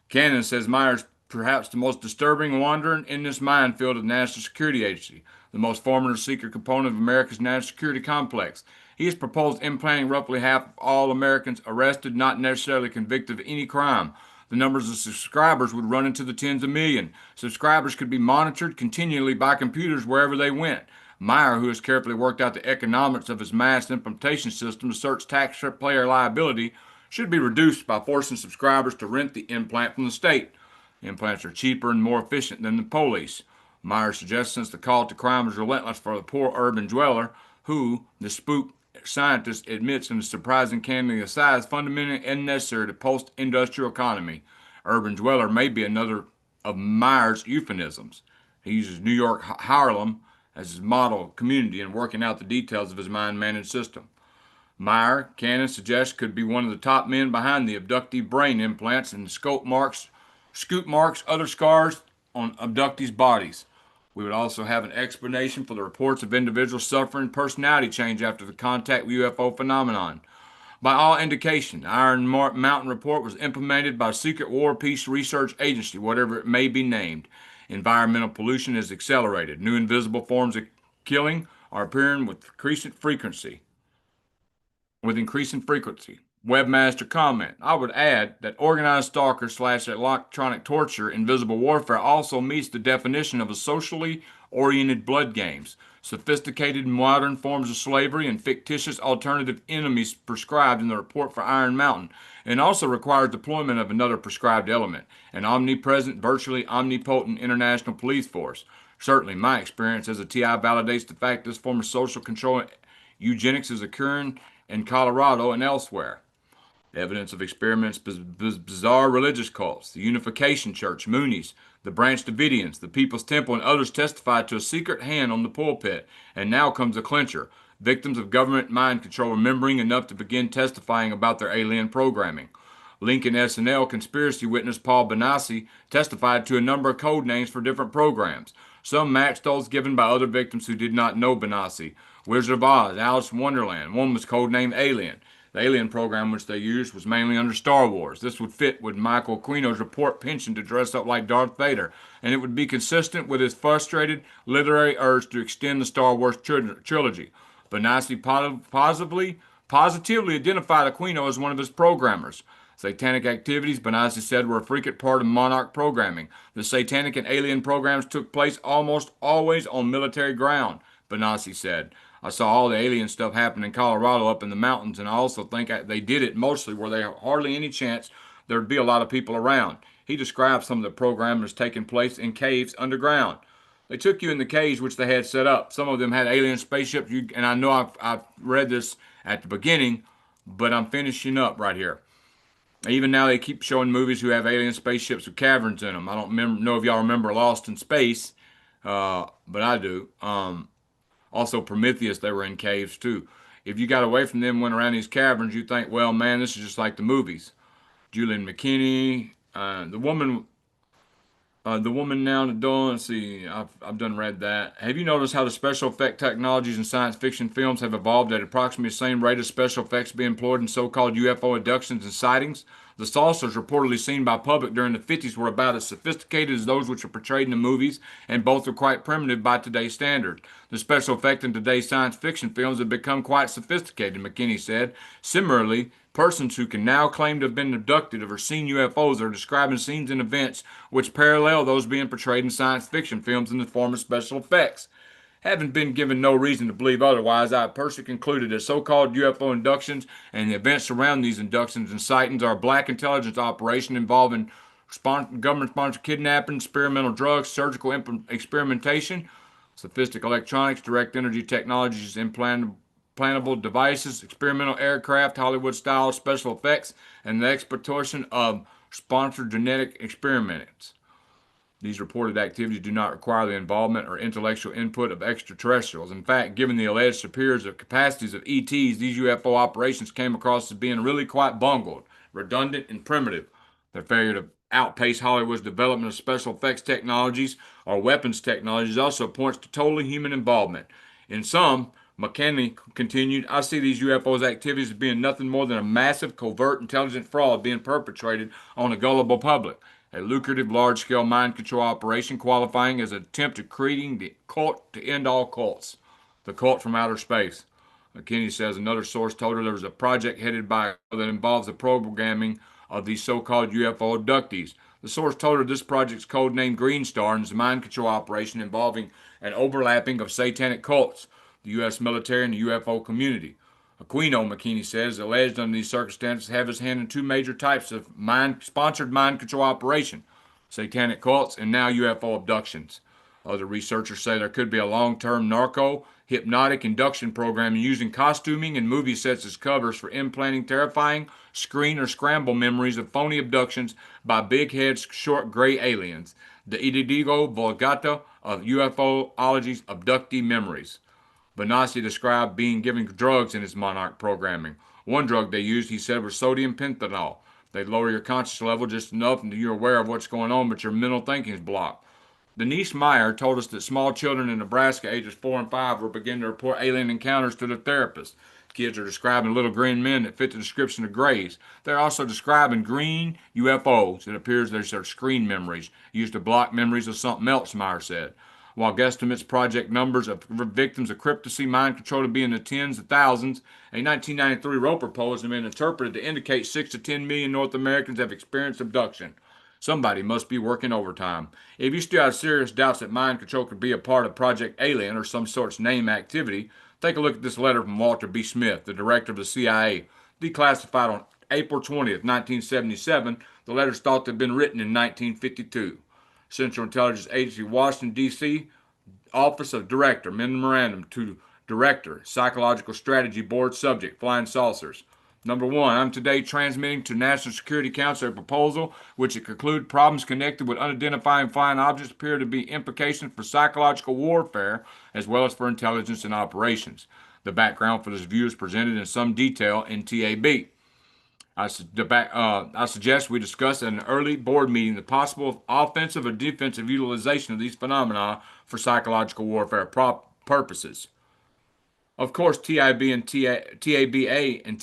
Cannon says Myers perhaps the most disturbing wanderer in this minefield of the National Security Agency, the most formidable secret component of America's national security complex. He has proposed implanting roughly half of all Americans arrested, not necessarily convicted of any crime. The numbers of subscribers would run into the tens of millions. Subscribers could be monitored continually by computers wherever they went. Meyer, who has carefully worked out the economics of his mass implementation system to search taxpayer liability, should be reduced by forcing subscribers to rent the implant from the state. Implants are cheaper and more efficient than the police. Meyer suggests since the call to crime is relentless for the poor urban dweller, who, the spook scientist admits in a surprising candidly aside, is fundamentally unnecessary to post-industrial economy. urban dweller may be another of Meyer's euphemisms. He uses New York Harlem as his model community in working out the details of his mind managed system. Meyer, Cannon suggests, could be one of the top men behind the abductee brain implants and scoop marks, other scars on abductees' bodies. We would also have an explanation for the reports of individuals suffering personality change after the contact with UFO phenomenon. By all indication, the Iron Mountain Report was implemented by a secret war peace research agency, whatever it may be named. Environmental pollution is accelerated. New invisible forms of killing are appearing with increasing frequency. Webmaster comment. I would add that organized stalker slash electronic torture, invisible warfare also meets the definition of a socially oriented blood games, sophisticated modern forms of slavery, and fictitious alternative enemies prescribed in the report for Iron Mountain, and also requires deployment of another prescribed element, an omnipresent, virtually omnipotent international police force. Certainly, my experience as a TI validates the fact this form of social control eugenics is occurring in Colorado and elsewhere. Evidence of experiments, bizarre religious cults, the Unification Church, Moonies, the Branch Davidians, the People's Temple, and others testified to a secret hand on the pulpit. And now comes a clincher. Victims of government mind control remembering enough to begin testifying about their alien programming. Lincoln SNL conspiracy witness Paul Benassi testified to a number of code names for different programs. Some matched those given by other victims who did not know Benassi. Wizard of Oz, Alice in Wonderland. One was codenamed Alien. The Alien program which they used was mainly under Star Wars. This would fit with Michael Aquino's report penchant to dress up like Darth Vader, and it would be consistent with his frustrated literary urge to extend the Star Wars trilogy. Benassi positively identified Aquino as one of his programmers. Satanic activities, Benassi said, were a frequent part of Monarch programming. The satanic and alien programs took place almost always on military ground, Benassi said. I saw all the alien stuff happen in Colorado up in the mountains, and I also think they did it mostly where there hardly any chance there'd be a lot of people around. He described some of the programming as taking place in caves underground. They took you in the caves which they had set up. Some of them had alien spaceships, and I know I've read this at the beginning, but I'm finishing up right here. Even now, they keep showing movies who have alien spaceships with caverns in them. I don't know if y'all remember Lost in Space, but I do. Also, Prometheus, they were in caves too. If you got away from them, went around these caverns, you think, well, man, this is just like the movies. Julian McKinney, the woman now in the door. Let's see, I've done read that. Have you noticed how the special effect technologies in science fiction films have evolved at approximately the same rate as special effects being employed in so-called UFO abductions and sightings? The saucers reportedly seen by public during the 50s were about as sophisticated as those which are portrayed in the movies, and both are quite primitive by today's standards. The special effect in today's science fiction films have become quite sophisticated, McKinney said. Similarly, persons who can now claim to have been abducted or seen UFOs are describing scenes and events which parallel those being portrayed in science fiction films in the form of special effects. Having been given no reason to believe otherwise, I have personally concluded that so-called UFO inductions and the events surrounding these inductions and sightings are a black intelligence operation involving government-sponsored kidnapping, experimental drugs, surgical experimentation, sophisticated electronics, direct energy technologies, implantable devices, experimental aircraft, Hollywood-style special effects, and the exploitation of sponsored genetic experiments. These reported activities do not require the involvement or intellectual input of extraterrestrials. In fact, given the alleged superior capacities of ETs, these UFO operations came across as being really quite bungled, redundant, and primitive. Their failure to outpace Hollywood's development of special effects technologies or weapons technologies also points to totally human involvement. In sum, McKinney continued, I see these UFOs activities as being nothing more than a massive, covert, intelligent fraud being perpetrated on a gullible public. A lucrative, large-scale mind control operation qualifying as an attempt at creating the cult to end all cults, the cult from outer space. McKinney says another source told her there was a project headed by that involves the programming of these so-called UFO abductees. The source told her this project's codenamed Greenstar and is a mind control operation involving an overlapping of satanic cults, the U.S. military, and the UFO community. Aquino, McKinney says, alleged under these circumstances have his hand in two major types of sponsored mind control operation, satanic cults and now UFO abductions. Other researchers say there could be a long-term narco hypnotic induction program using costuming and movie sets as covers for implanting terrifying screen or scramble memories of phony abductions by big-head, short gray aliens. The Idigo Volgata of UFOlogy's abductee memories. Benassi described being given drugs in his Monarch programming. One drug they used, he said, was sodium pentanol. They lower your conscious level just enough and you're aware of what's going on, but your mental thinking is blocked. Denise Meyer told us that small children in Nebraska, ages 4 and 5, were beginning to report alien encounters to their therapist. Kids are describing little green men that fit the description of grays. They're also describing green UFOs. It appears they're screen memories, used to block memories of something else, Meyer said. While guesstimates project numbers of victims of cryptocurrency mind control to be in the tens of thousands, a 1993 Roper poll has been interpreted to indicate 6 to 10 million North Americans have experienced abduction. Somebody must be working overtime. If you still have serious doubts that mind control could be a part of Project Alien or some sort's name activity, take a look at this letter from Walter B. Smith, the director of the CIA. Declassified on April 20th, 1977, the letters thought to have been written in 1952. Central Intelligence Agency, Washington, D.C., Office of Director, Memorandum to Director, Psychological Strategy Board Subject, Flying Saucers. Number one, I'm today transmitting to National Security Council a proposal which it concludes problems connected with unidentified flying objects appear to be implications for psychological warfare as well as for intelligence and operations. The background for this view is presented in some detail in TAB. I suggest we discuss at an early board meeting the possible offensive or defensive utilization of these phenomena for psychological warfare purposes. Of course, TIB and TABA and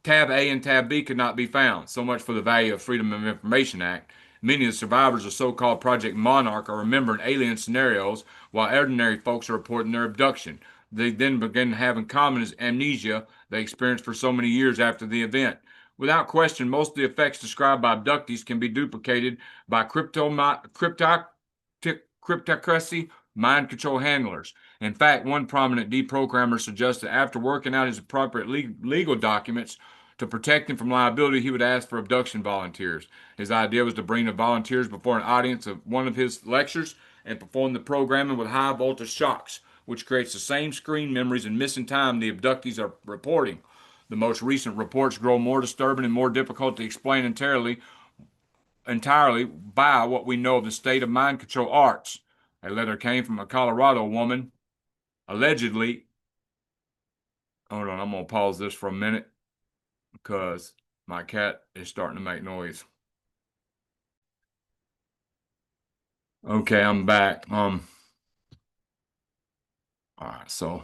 Tab A and Tab B could not be found. So much for the value of Freedom of Information Act. Many of the survivors of so-called Project Monarch are remembering alien scenarios, while ordinary folks are reporting their abduction. They then begin having common as amnesia they experienced for so many years after the event. Without question, most of the effects described by abductees can be duplicated by cryptocurrency mind control handlers. In fact, one prominent deprogrammer suggested after working out his appropriate legal documents to protect him from liability, he would ask for abduction volunteers. His idea was to bring the volunteers before an audience of one of his lectures and perform the programming with high voltage shocks, which creates the same screen memories and missing time the abductees are reporting. The most recent reports grow more disturbing and more difficult to explain entirely by what we know of the state of mind control arts. A letter came from a Colorado woman, allegedly. Hold on, I'm going to pause this for a minute because my cat is starting to make noise. Okay, I'm back. All right, so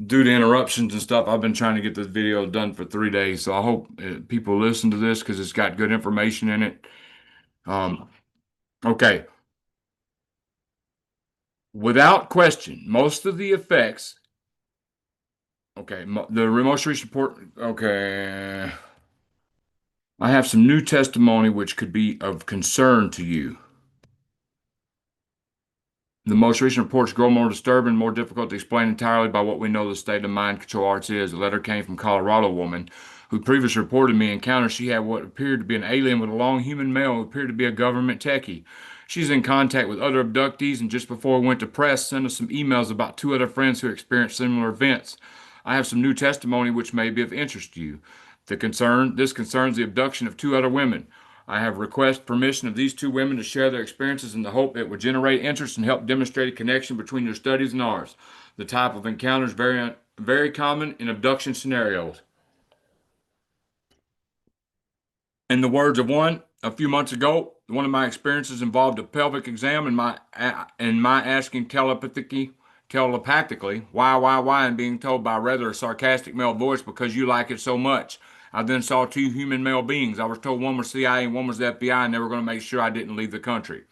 due to interruptions and stuff, I've been trying to get this video done for 3 days. So I hope people listen to this because it's got good information in it. Okay. Without question, most of the effects. Okay, the most recent report. Okay. I have some new testimony which could be of concern to you. The most recent reports grow more disturbing, more difficult to explain entirely by what we know the state of mind control arts is. The letter came from a Colorado woman who previously reported me encounter she had what appeared to be an alien with a long human male who appeared to be a government techie. She's in contact with other abductees and just before we went to press sent us some emails about two other friends who experienced similar events. I have some new testimony which may be of interest to you. This concerns the abduction of two other women. I have requested permission of these two women to share their experiences in the hope it would generate interest and help demonstrate a connection between their studies and ours. The type of encounters very common in abduction scenarios. In the words of one, a few months ago, one of my experiences involved a pelvic exam and my asking telepathically, why, and being told by a rather sarcastic male voice because you like it so much. I then saw two human male beings. I was told one was CIA and one was the FBI, and they were going to make sure I didn't leave the country.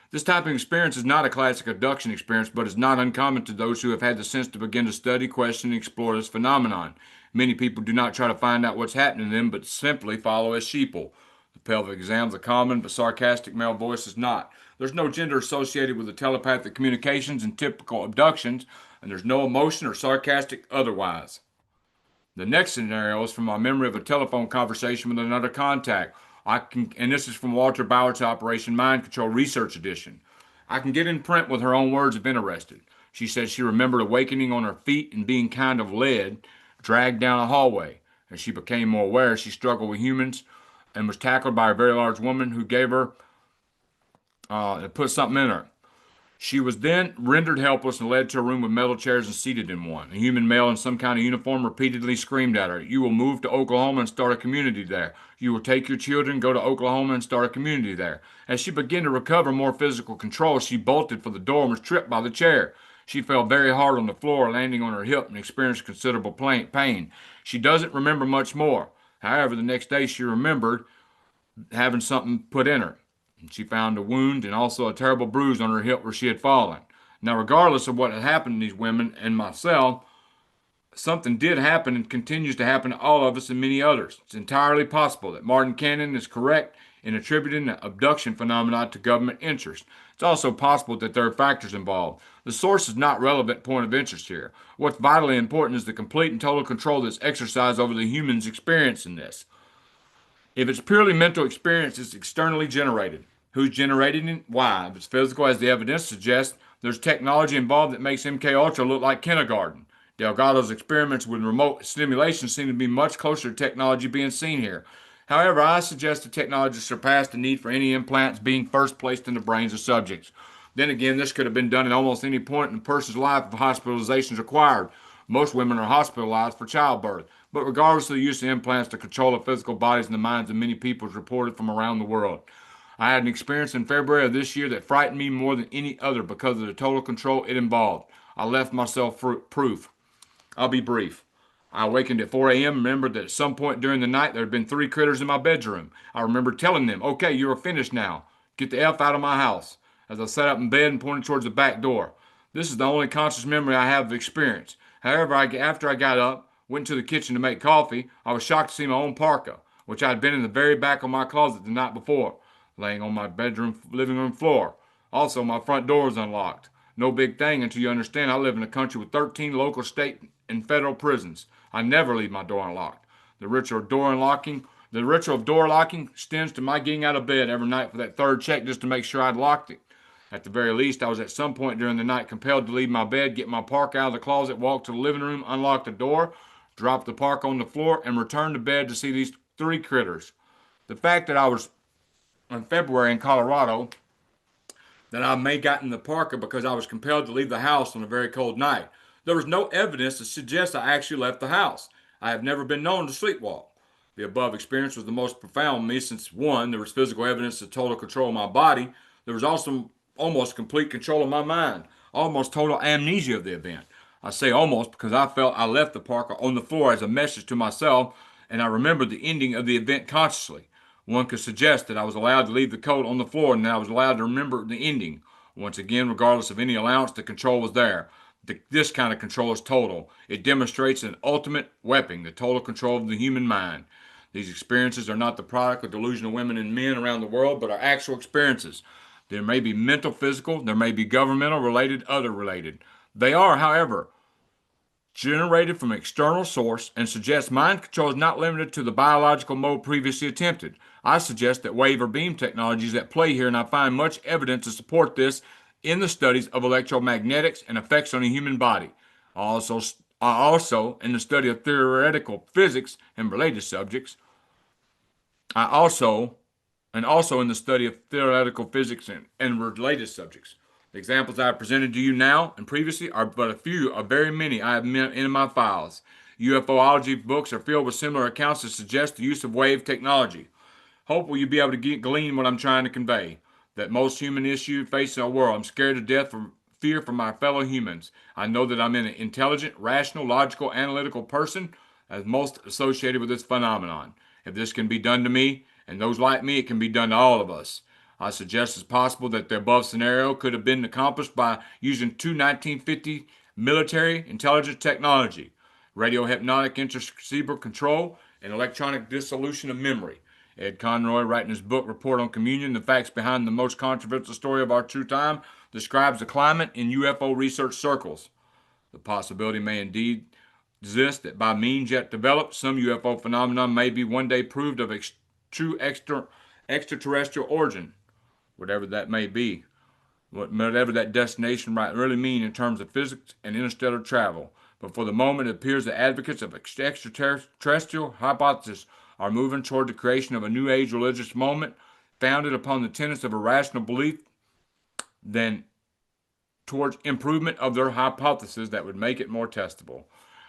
This type of experience is not a classic abduction experience, but is not uncommon to those who have had the sense to begin to study, question, and explore this phenomenon. Many people do not try to find out what's happening to them, but simply follow as sheeple. The pelvic exams are common, but sarcastic male voice is not. There's no gender associated with the telepathic communications and typical abductions, and there's no emotion or sarcastic otherwise. The next scenario is from my memory of a telephone conversation with another contact. And this is from Walter Bauer's Operation Mind Control Research Edition. I can get in print with her own words if interested. She said she remembered awakening on her feet and being kind of led, dragged down a hallway. As she became more aware, she struggled with humans and was tackled by a very large woman who gave her put something in her. She was then rendered helpless and led to a room with metal chairs and seated in one. A human male in some kind of uniform repeatedly screamed at her, "You will move to Oklahoma and start a community there. You will take your children, go to Oklahoma and start a community there." As she began to recover more physical control, she bolted for the door and was tripped by the chair. She fell very hard on the floor, landing on her hip and experienced considerable pain. She doesn't remember much more. However, the next day she remembered having something put in her. She found a wound and also a terrible bruise on her hip where she had fallen. Now, regardless of what had happened to these women and myself, something did happen and continues to happen to all of us and many others. It's entirely possible that Martin Cannon is correct in attributing the abduction phenomenon to government interest. It's also possible that there are factors involved. The source is not relevant point of interest here. What's vitally important is the complete and total control that's exercised over the humans experiencing this. If it's purely mental experience, it's externally generated. Who's generating it? Why? If it's physical, as the evidence suggests, there's technology involved that makes MK Ultra look like kindergarten. Delgado's experiments with remote stimulation seem to be much closer to technology being seen here. However, I suggest the technology surpassed the need for any implants being first placed in the brains of subjects. Then again, this could have been done at almost any point in a person's life if hospitalization is required. Most women are hospitalized for childbirth, but regardless of the use of implants, the control of physical bodies and the minds of many people is reported from around the world. I had an experience in February of this year that frightened me more than any other because of the total control it involved. I left myself proof. I'll be brief. I awakened at 4 a.m. and remembered that at some point during the night there had been three critters in my bedroom. I remember telling them, "Okay, you are finished now. Get the F out of my house," as I sat up in bed and pointed towards the back door. This is the only conscious memory I have of experience. However, after I got up, went to the kitchen to make coffee, I was shocked to see my own parka, which I had been in the very back of my closet the night before, laying on my bedroom living room floor. Also, my front door was unlocked. No big thing until you understand I live in a country with 13 local, state, and federal prisons. I never leave my door unlocked. The ritual of door locking extends to my getting out of bed every night for that third check just to make sure I'd locked it. At the very least, I was at some point during the night compelled to leave my bed, get my parka out of the closet, walk to the living room, unlock the door, drop the parka on the floor, and return to bed to see these three critters. The fact that I was in February in Colorado, that I may have gotten the parka because I was compelled to leave the house on a very cold night. There was no evidence to suggest I actually left the house. I have never been known to sleepwalk. The above experience was the most profound for me since, one, there was physical evidence of total control of my body. There was also almost complete control of my mind, almost total amnesia of the event. I say almost because I felt I left the parka on the floor as a message to myself, and I remembered the ending of the event consciously. One could suggest that I was allowed to leave the coat on the floor and that I was allowed to remember the ending. Once again, regardless of any allowance, the control was there. This kind of control is total. It demonstrates an ultimate weapon, the total control of the human mind. These experiences are not the product of delusional women and men around the world, but are actual experiences. There may be mental, physical, there may be governmental, related, other related. They are, however, generated from an external source and suggest mind control is not limited to the biological mode previously attempted. I suggest that wave or beam technology is at play here, and I find much evidence to support this in the studies of electromagnetics and effects on the human body. Also in the study of theoretical physics and related subjects. I also also in the study of theoretical physics and related subjects. The examples I have presented to you now and previously are but a few of very many I have in my files. UFOlogy books are filled with similar accounts that suggest the use of wave technology. Hopefully you'll be able to glean what I'm trying to convey. That most human issue facing our world, I'm scared to death from fear for my fellow humans. I know that I'm an intelligent, rational, logical, analytical person as most associated with this phenomenon. If this can be done to me and those like me, it can be done to all of us. I suggest it's possible that the above scenario could have been accomplished by using two 1950 military intelligence technology, radio hypnotic intracerebral control, and electronic dissolution of memory. Ed Conroy, writing his book Report on Communion, the facts behind the most controversial story of our true time, describes the climate in UFO research circles. The possibility may indeed exist that by means yet developed, some UFO phenomenon may be one day proved of true extraterrestrial origin, whatever that may be. whatever that destination might really mean in terms of physics and interstellar travel. But for the moment, it appears that advocates of extraterrestrial hypothesis are moving toward the creation of a new age religious moment founded upon the tenets of irrational belief than towards improvement of their hypothesis that would make it more testable.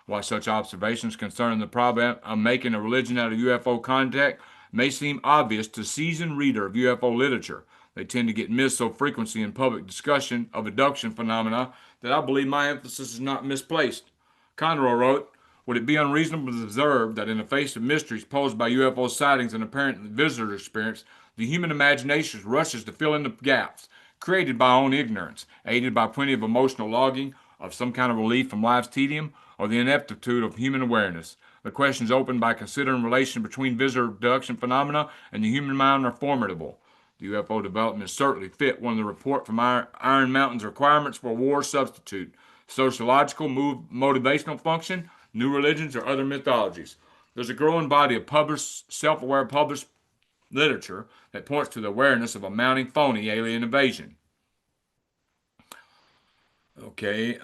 While such observations concerning the problem of making a religion out of UFO contact may seem obvious to seasoned reader of UFO literature, they tend to get missed so frequently in public discussion of abduction phenomena that I believe my emphasis is not misplaced. Conroe wrote, would it be unreasonable to observe that in the face of mysteries posed by UFO sightings and apparent visitor experience, the human imagination rushes to fill in the gaps created by our own ignorance, aided by plenty of emotional logging of some kind of relief from life's tedium or the ineptitude of human awareness? The questions opened by considering relation between visitor abduction phenomena and the human mind are formidable. The UFO development certainly fit one of the report from Iron Mountain's requirements for a war substitute, sociological, motivational function, new religions, or other mythologies. There's a growing body of published, self-aware published literature that points to the awareness of a mounting phony alien invasion. Okay,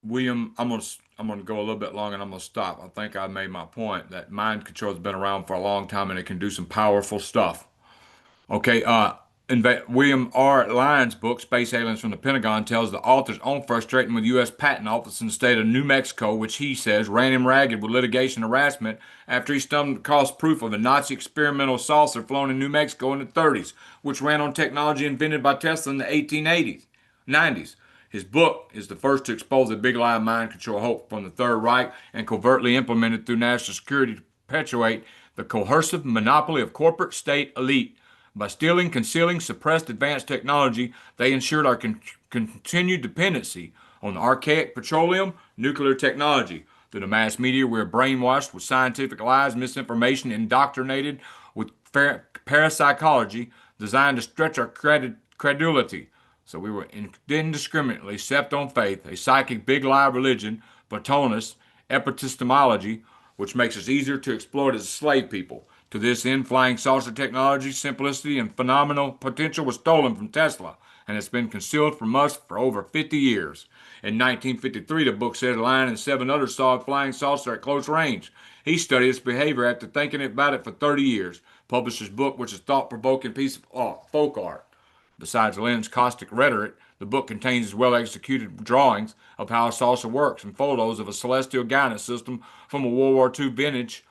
William, I'm gonna go a little bit long and I'm gonna stop. I think I made my point that mind control has been around for a long time and it can do some powerful stuff. Okay, William R. Lyon's book, Space Aliens from the Pentagon, tells the author's own frustration with the U.S. Patent Office in the state of New Mexico, which he says ran him ragged with litigation harassment after he stumbled across proof of a Nazi experimental saucer flown in New Mexico in the 30s, which ran on technology invented by Tesla in the 1880s, 90s. His book is the first to expose the big lie of mind control hope from the Third Reich and covertly implemented through national security to perpetuate the coercive monopoly of corporate state elite. By stealing, concealing, suppressed advanced technology, they ensured our continued dependency on archaic petroleum, nuclear technology. Through the mass media, we are brainwashed with scientific lies, misinformation, indoctrinated with parapsychology designed to stretch our credulity. So we were indiscriminately stepped on faith, a psychic big lie religion, Platonist epistemology, which makes us easier to exploit as a slave people. To this end, flying saucer technology, simplicity, and phenomenal potential was stolen from Tesla and has been concealed from us for over 50 years. In 1953, the book said Lion and seven others saw a flying saucer at close range. He studied its behavior after thinking about it for 30 years, published his book, which is a thought-provoking piece of folk art. Besides Lynn's caustic rhetoric, the book contains well executed drawings of how a saucer works and photos of a celestial guidance system from a World War II vintage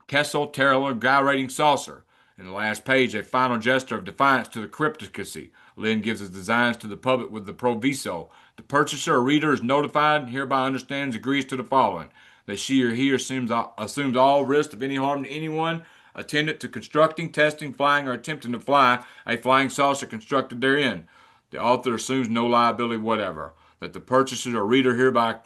Kessel Taylor gyrating saucer. In the last page, a final gesture of defiance to the cryptocracy. Lynn gives his designs to the public with the proviso. The purchaser or reader is notified and hereby understands agrees to the following. That she or he assumes all risk of any harm to anyone attendant to constructing, testing, flying, or attempting to fly a flying saucer constructed therein. The author assumes no liability whatever. That the purchaser or reader hereby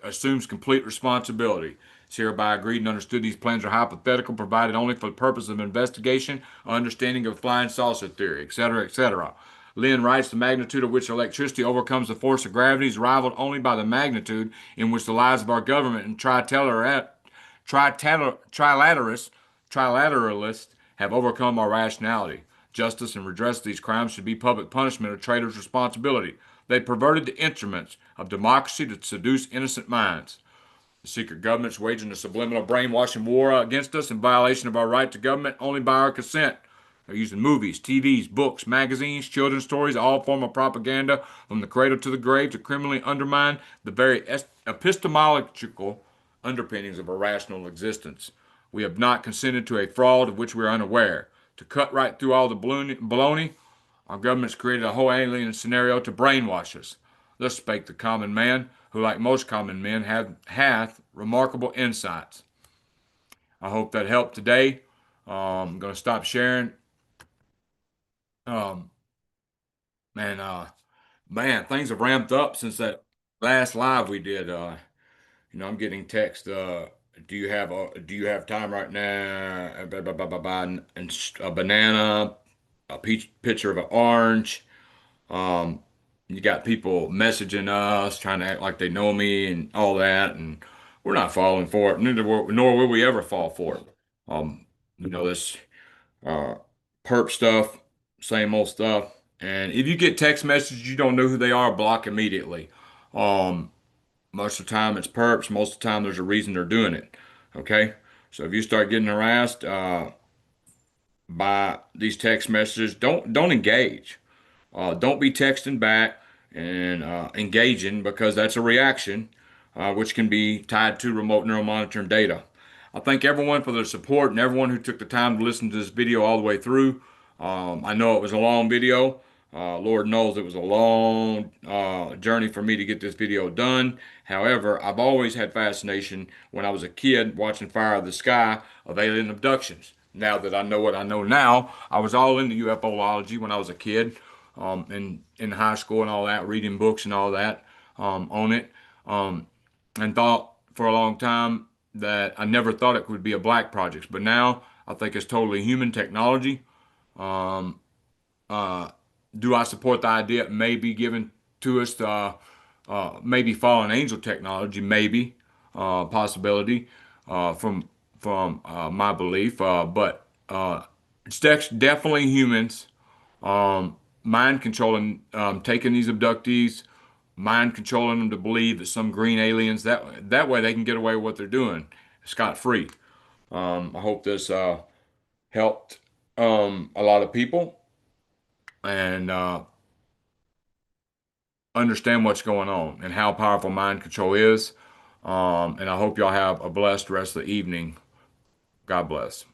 assumes complete responsibility. It's hereby agreed and understood these plans are hypothetical, provided only for the purpose of investigation or understanding of flying saucer theory, etc., etc. Lynn writes the magnitude of which electricity overcomes the force of gravity is rivaled only by the magnitude in which the lies of our government and trilateralists have overcome our rationality. Justice and redress of these crimes should be public punishment of traitors' responsibility. They perverted the instruments of democracy to seduce innocent minds. The secret government's waging a subliminal brainwashing war against us in violation of our right to government only by our consent. They're using movies, TVs, books, magazines, children's stories, all form of propaganda from the cradle to the grave to criminally undermine the very epistemological underpinnings of our rational existence. We have not consented to a fraud of which we are unaware. To cut right through all the baloney, our government's created a whole alien scenario to brainwash us. Thus spake the common man, who, like most common men, hath remarkable insights. I hope that helped today. I'm going to stop sharing. Um, man, man, things have ramped up since that last live we did. I'm getting text. Do you have time right now? And a banana, a peach picture of an orange. Um, you got people messaging us, trying to act like they know me and all that, and we're not falling for it. Nor will we ever fall for it. Um, this uh, perp stuff. same old stuff. And if you get text messages you don't know who they are, block immediately. Um, Most of the time it's perps. Most of the time there's a reason they're doing it. Okay, so if you start getting harassed by these text messages, don't engage. Don't be texting back and engaging because that's a reaction, which can be tied to remote neural monitoring data. I thank everyone for their support and everyone who took the time to listen to this video all the way through. I know it was a long video. Lord knows it was a long journey for me to get this video done. However, I've always had fascination when I was a kid watching Fire of the Sky of alien abductions. Now that I know what I know now, I was all into UFOlogy when I was a kid, in high school and all that, reading books and all that on it, um, and thought for a long time that I never thought it would be a black project, but now I think it's totally human technology. Um, uh, do I support the idea it may be given to us, maybe fallen angel technology, maybe possibility from my belief, but it's definitely humans mind controlling, taking these abductees, mind controlling them to believe that some green aliens that way they can get away with what they're doing scot free. I hope this helped a lot of people and understand what's going on and how powerful mind control is. And I hope y'all have a blessed rest of the evening. God bless.